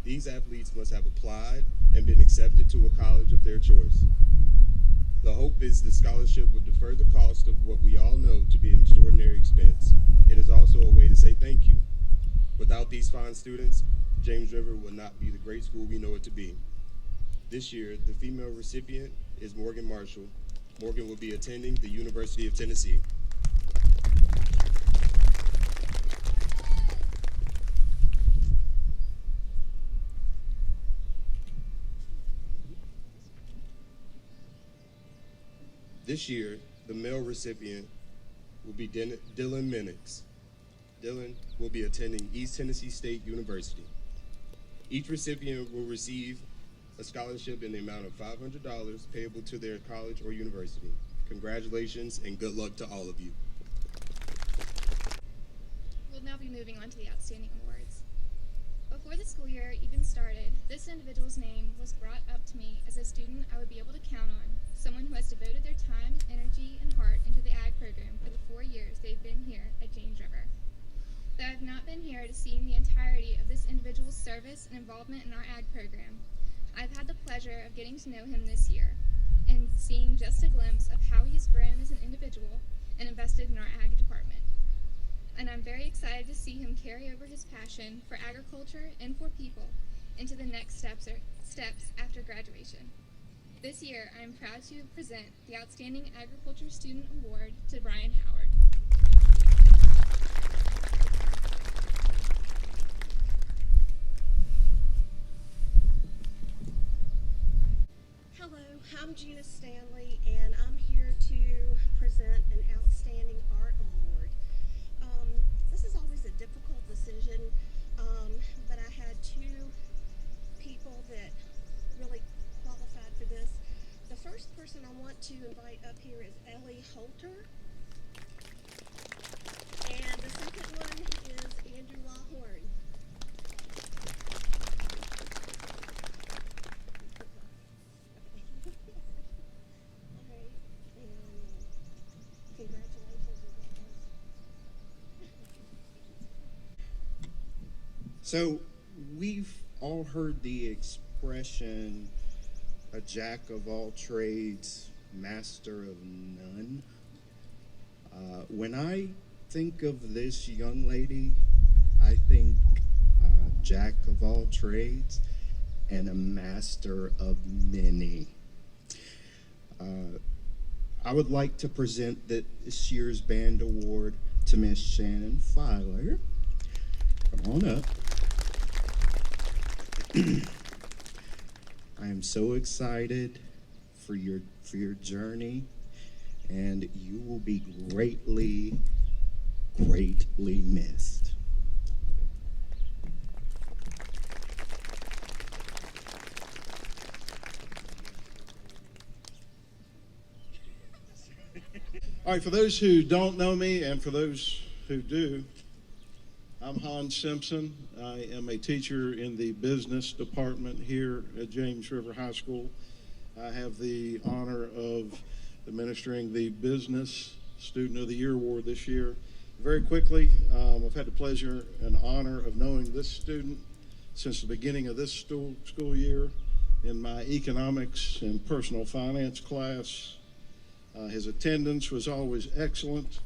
These athletes must have applied and been accepted to a college of their choice. The hope is the scholarship will defer the cost of what we all know to be an extraordinary expense. It is also a way to say thank you. Without these fine students, James River will not be the great school we know it to be. This year, the female recipient is Morgan Marshall. Morgan will be attending the University of Tennessee. This year, the male recipient will be Dylan Minix. Dylan will be attending East Tennessee State University. Each recipient will receive a scholarship in the amount of $500 payable to their college or university. Congratulations and good luck to all of you. We'll now be moving on to the outstanding awards. Before the school year even started, this individual's name was brought up to me as a student I would be able to count on, someone who has devoted their time, energy, and heart into the ag program for the 4 years they've been here at James River. Though I've not been here to see the entirety of this individual's service and involvement in our ag program, I've had the pleasure of getting to know him this year and seeing just a glimpse of how he's grown as an individual and invested in our ag department. And I'm very excited to see him carry over his passion for agriculture and for people into the next steps after graduation. This year, I am proud to present the Outstanding Agriculture Student Award to Brian Howard. Hello, I'm Gina Stanley, and I'm here to present an Outstanding Art Award. This is always a difficult decision, but I had two people that really qualified for this. The first person I want to invite up here is Ellie Holter, and the second one is Andrew Lawhorn. So we've all heard the expression, a jack of all trades, master of none. When I think of this young lady, I think jack of all trades and a master of many. I would like to present this year's band award to Miss Shannon Filer. Come on up. I am so excited for your journey, and you will be greatly missed. All right, for those who don't know me and for those who do, I'm Hans Simpson. I am a teacher in the business department here at James River High School. I have the honor of administering the Business Student of the Year Award this year. Very quickly, I've had the pleasure and honor of knowing this student since the beginning of this school year in my economics and personal finance class. His attendance was always excellent.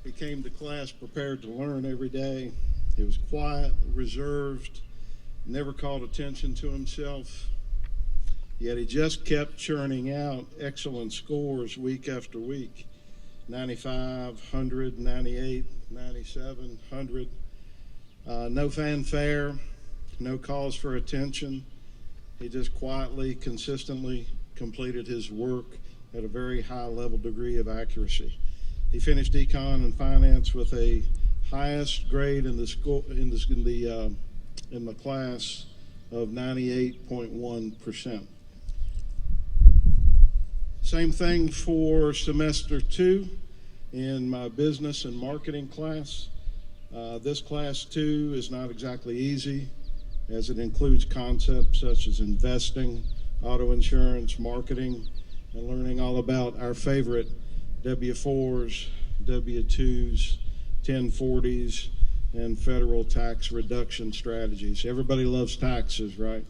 He came to class prepared to learn every day. He was quiet, reserved, never called attention to himself. Yet he just kept churning out excellent scores week after week. 95, 100, 98, 97, 100. No fanfare, no calls for attention. He just quietly, consistently completed his work at a very high level degree of accuracy. He finished econ and finance with a highest grade in the school in the class of 98.1%. Same thing for semester 2 in my business and marketing class. This class 2 is not exactly easy, as it includes concepts such as investing, auto insurance, marketing, and learning all about our favorite W-4s, W-2s, 1040s, and federal tax reduction strategies. Everybody loves taxes, right?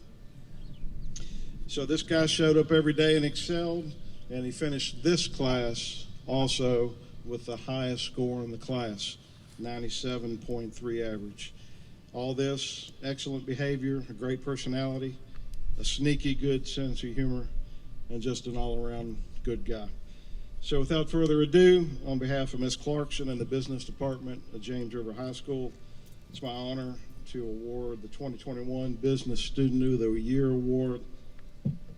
So this guy showed up every day and excelled, and he finished this class also with the highest score in the class, 97.3 average. All this, excellent behavior, a great personality, a sneaky good sense of humor, and just an all-around good guy. So without further ado, on behalf of Ms. Clarkson and the Business Department of James River High School, it's my honor to award the 2021 Business Student of the Year Award,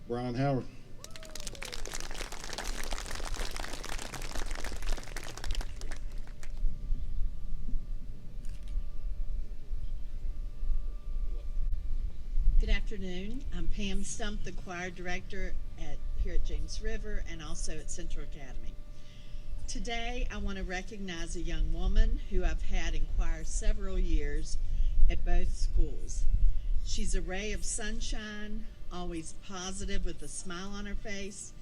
Brian Howard. Good afternoon. I'm Pam Stump, the choir director here at James River and also at Central Academy. Today, I want to recognize a young woman who I've had in choir several years at both schools. She's a ray of sunshine, always positive with a smile on her face,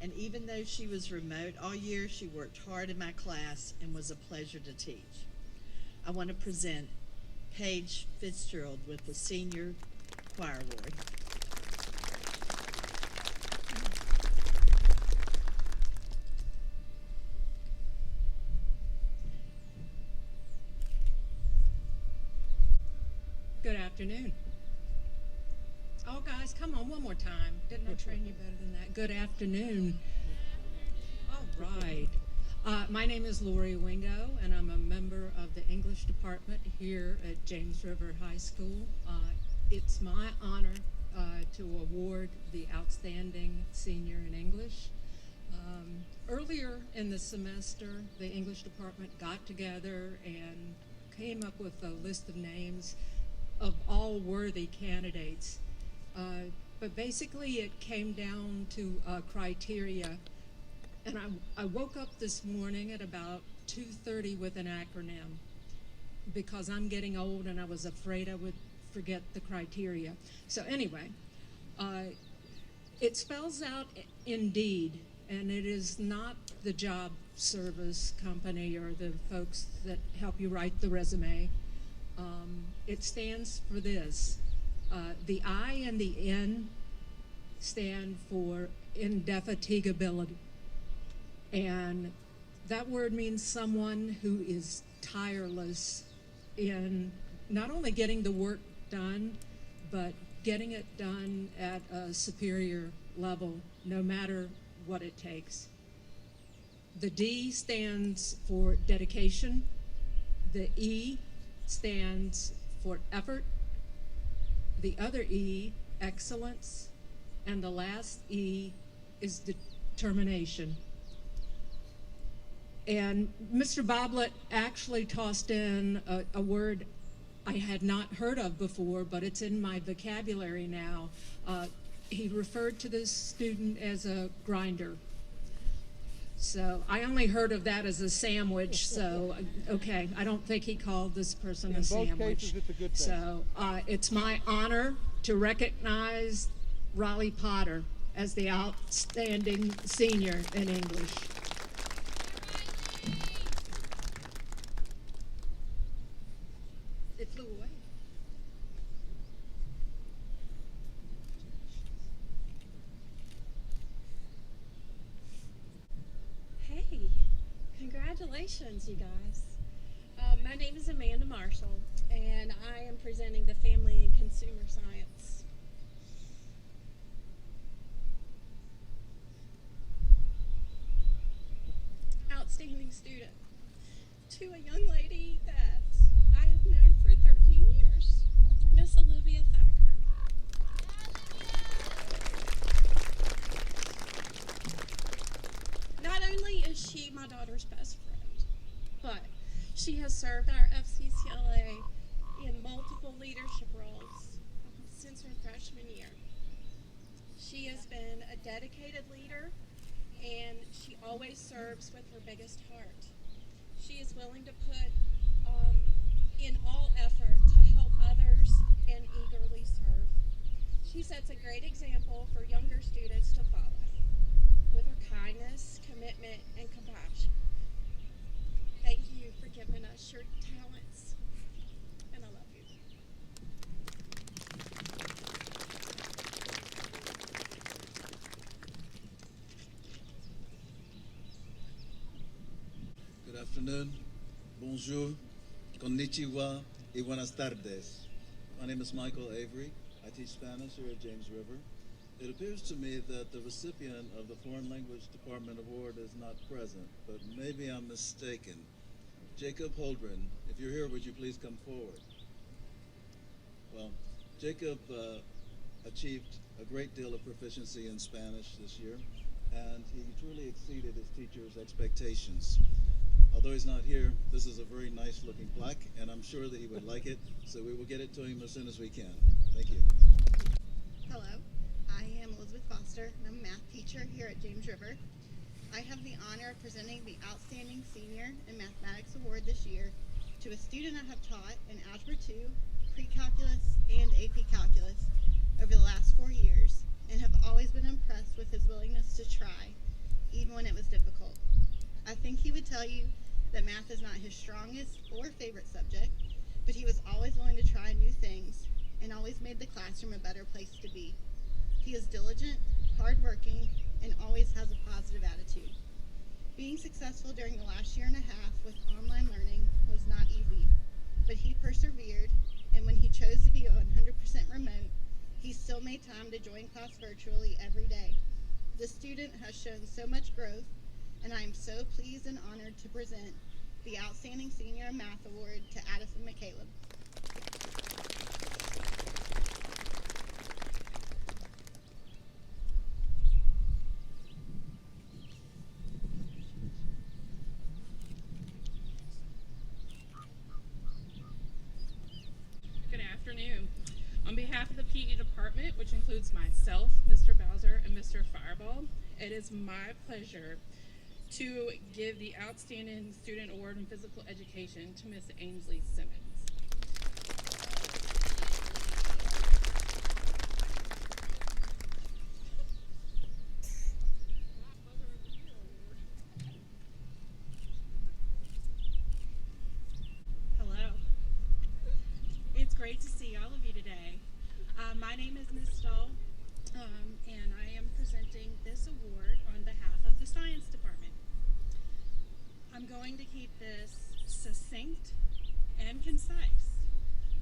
and even though she was remote all year, she worked hard in my class and was a pleasure to teach. I want to present Paige Fitzgerald with the Senior Choir Award. Good afternoon. Oh, guys, come on, one more time. Didn't I train you better than that? Good afternoon. All right. My name is Lori Wingo, and I'm a member of the English department here at James River High School. It's my honor to award the Outstanding Senior in English. Earlier in the semester, the English department got together and came up with a list of names of all worthy candidates. But basically it came down to criteria. And I woke up this morning at about 2:30 with an acronym because I'm getting old and I was afraid I would forget the criteria. So anyway, it spells out Indeed, and it is not the job service company or the folks that help you write the resume. It stands for this. The I and the N stand for indefatigability. And that word means someone who is tireless in not only getting the work done, but getting it done at a superior level, no matter what it takes. The D stands for dedication. The E stands for effort. The other E, excellence. And the last E is determination. And Mr. Boblet actually tossed in a word I had not heard of before, but it's in my vocabulary now. He referred to this student as a grinder. So I only heard of that as a sandwich, so okay, I don't think he called this person a sandwich. In both cases, it's a good thing. So it's my honor to recognize Raleigh Potter as the Outstanding Senior in English. It flew away. Hey, congratulations, you guys. My name is Amanda Marshall, and I am presenting the Family and Consumer Science. Outstanding student to a young lady that I have known for 13 years, Miss Olivia Thacker. Not only is she my daughter's best friend, but she has served our FCCLA in multiple leadership roles since her freshman year. She has been a dedicated leader, and she always serves with her biggest heart. She is willing to put in all effort to help others and eagerly serve. She sets a great example for younger students to follow with her kindness, commitment, and compassion. Thank you for giving us your talents, and I love you. Good afternoon, bonjour, konnichiwa, y buenas tardes. My name is Michael Avery. I teach Spanish here at James River. It appears to me that the recipient of the Foreign Language Department Award is not present, but maybe I'm mistaken. Jacob Holdren, if you're here, would you please come forward? Well, Jacob achieved a great deal of proficiency in Spanish this year, and he truly exceeded his teacher's expectations. Although he's not here, this is a very nice looking plaque, and I'm sure that he would like it, so we will get it to him as soon as we can. Thank you. Hello, I am Elizabeth Foster, and I'm a math teacher here at James River. I have the honor of presenting the Outstanding Senior in Mathematics Award this year to a student I have taught in Algebra 2, Pre-Calculus, and AP Calculus over the last 4 years, and have always been impressed with his willingness to try, even when it was difficult. I think he would tell you that math is not his strongest or favorite subject, but he was always willing to try new things and always made the classroom a better place to be. He is diligent, hardworking, and always has a positive attitude. Being successful during the last year and a half with online learning was not easy, but he persevered, and when he chose to be 100% remote, he still made time to join class virtually every day. This student has shown so much growth, and I am so pleased and honored to present the Outstanding Senior Math Award to Addison McCaleb. Good afternoon. On behalf of the PE department, which includes myself, Mr. Bowser, and Mr. Fireball, it is my pleasure to give the Outstanding Student Award in Physical Education to Miss Ainsley Simmons. Hello. It's great to see all of you today. My name is Ms. Stahl, and I am presenting this award on behalf of the Science Department. I'm going to keep this succinct and concise,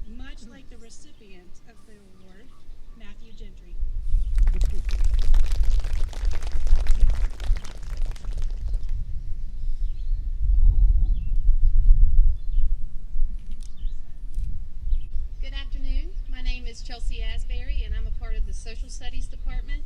much like the recipient of the award, Matthew Gentry. Good afternoon. My name is Chelsea Asbury, and I'm a part of the Social Studies Department.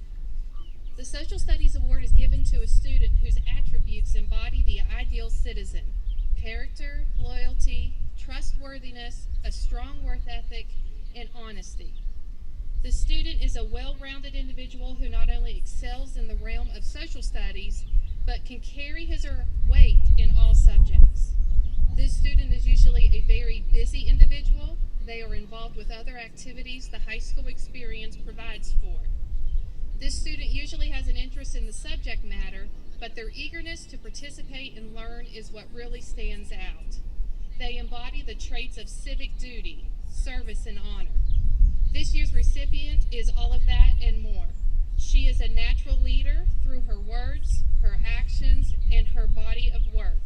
The Social Studies Award is given to a student whose attributes embody the ideal citizen: character, loyalty, trustworthiness, a strong work ethic, and honesty. The student is a well-rounded individual who not only excels in the realm of social studies, but can carry his or her weight in all subjects. This student is usually a very busy individual. They are involved with other activities the high school experience provides for. This student usually has an interest in the subject matter, but their eagerness to participate and learn is what really stands out. They embody the traits of civic duty, service, and honor. This year's recipient is all of that and more. She is a natural leader through her words, her actions, and her body of work.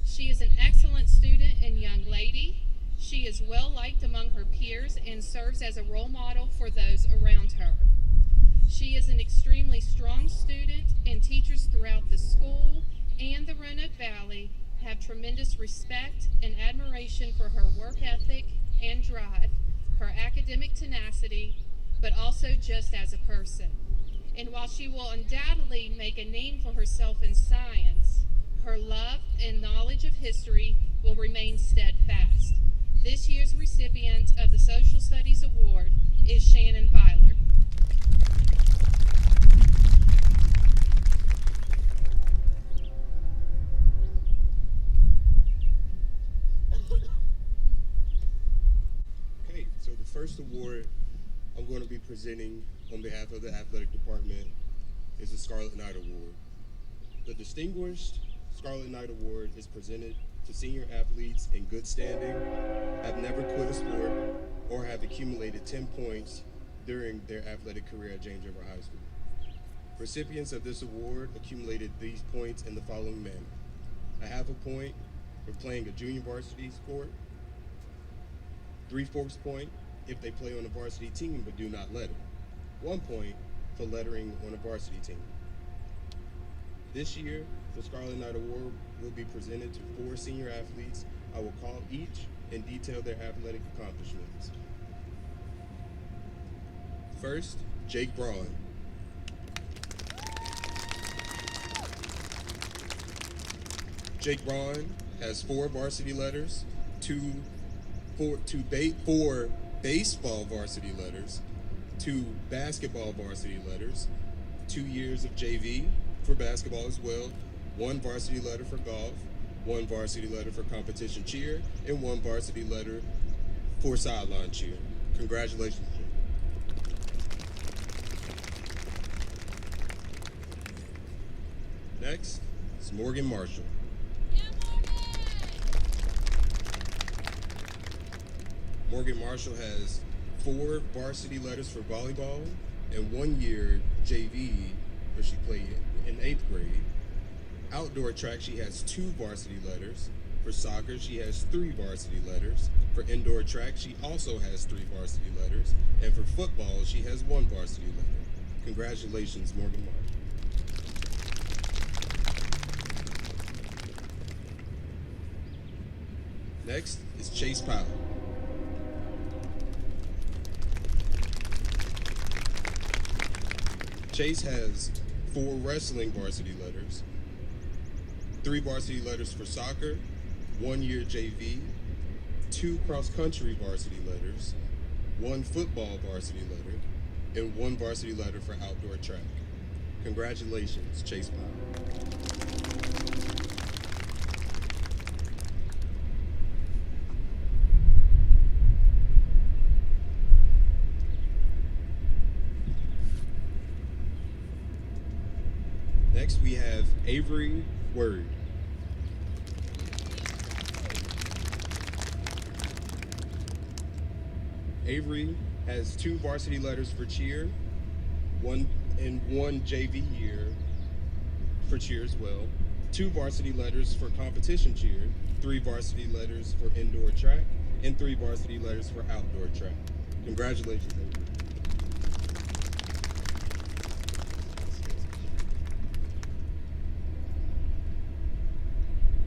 She is an excellent student and young lady. She is well liked among her peers and serves as a role model for those around her. She is an extremely strong student, and teachers throughout the school and the Roanoke Valley have tremendous respect and admiration for her work ethic and drive, her academic tenacity, but also just as a person. And while she will undoubtedly make a name for herself in science, her love and knowledge of history will remain steadfast. This year's recipient of the Social Studies Award is Shannon Filer. Okay, so the first award I'm going to be presenting on behalf of the athletic department is the Scarlet Knight Award. The Distinguished Scarlet Knight Award is presented to senior athletes in good standing, have never quit a sport, or have accumulated 10 points during their athletic career at James River High School. Recipients of this award accumulated these points in the following manner: a half a point for playing a junior varsity sport, 3 Forks Point if they play on a varsity team but do not letter. 1 point for lettering on a varsity team. This year, the Scarlet Knight Award will be presented to 4 senior athletes. I will call each and detail their athletic accomplishments. First, Jake Braun. Jake Braun has 4 varsity letters, 4 baseball varsity letters, 2 basketball varsity letters, 2 years of JV for basketball as well, 1 varsity letter for golf, 1 varsity letter for competition cheer, and 1 varsity letter for sideline cheer. Congratulations, Jake. Next is Morgan Marshall. Morgan Marshall has 4 varsity letters for volleyball and 1 year JV, where she played in 8th grade. Outdoor track, she has 2 varsity letters. For soccer, she has 3 varsity letters. For indoor track, she also has 3 varsity letters. And for football, she has 1 varsity letter. Congratulations, Morgan Marshall. Next is Chase Powell. Chase has 4 wrestling varsity letters, 3 varsity letters for soccer, 1 year JV, 2 cross-country varsity letters, 1 football varsity letter, and 1 varsity letter for outdoor track. Congratulations, Chase Powell. Next, we have Avery Word. Avery has 2 varsity letters for cheer, 1 JV year for cheer as well, 2 varsity letters for competition cheer, 3 varsity letters for indoor track, and 3 varsity letters for outdoor track. Congratulations, Avery.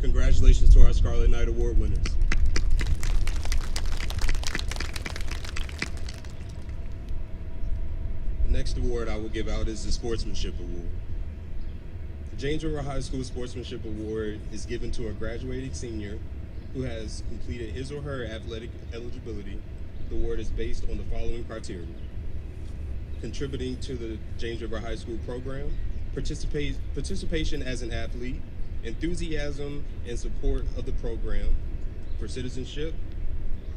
Congratulations to our Scarlet Knight Award winners. The next award I will give out is the Sportsmanship Award. The James River High School Sportsmanship Award is given to a graduating senior who has completed his or her athletic eligibility. The award is based on the following criteria: contributing to the James River High School program, participation as an athlete, enthusiasm and support of the program, for citizenship,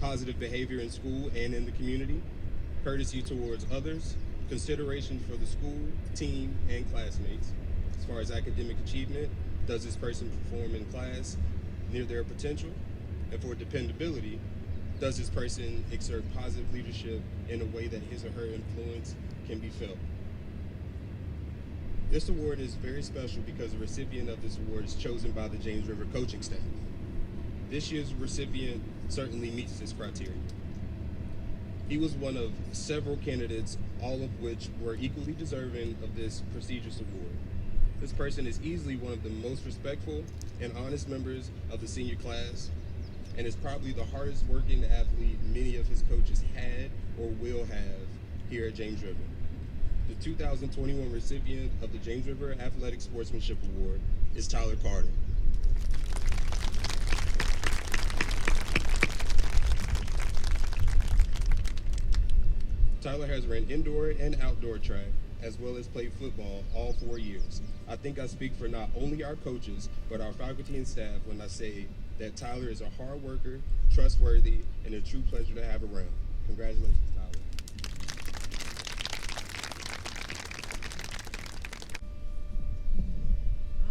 positive behavior in school and in the community, courtesy towards others, consideration for the school, team, and classmates. As far as academic achievement, does this person perform in class near their potential? And for dependability, does this person exert positive leadership in a way that his or her influence can be felt? This award is very special because the recipient of this award is chosen by the James River coaching staff. This year's recipient certainly meets this criteria. He was one of several candidates, all of which were equally deserving of this prestigious award. This person is easily one of the most respectful and honest members of the senior class, and is probably the hardest working athlete many of his coaches had or will have here at James River. The 2021 recipient of the James River Athletic Sportsmanship Award is Tyler Carter. Tyler has ran indoor and outdoor track, as well as played football all 4 years. I think I speak for not only our coaches, but our faculty and staff when I say that Tyler is a hard worker, trustworthy, and a true pleasure to have around. Congratulations, Tyler.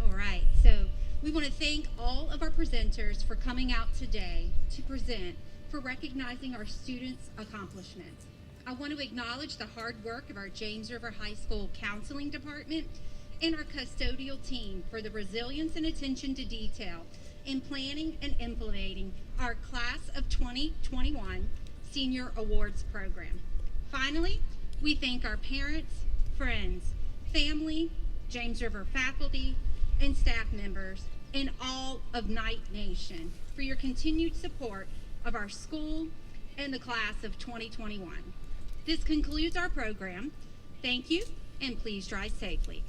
All right, so we want to thank all of our presenters for coming out today to present for recognizing our students' accomplishments. I want to acknowledge the hard work of our James River High School Counseling Department and our custodial team for the resilience and attention to detail in planning and implementing our Class of 2021 Senior Awards Program. Finally, we thank our parents, friends, family, James River faculty, and staff members, and all of Knight Nation for your continued support of our school and the class of 2021. This concludes our program. Thank you, and please drive safely.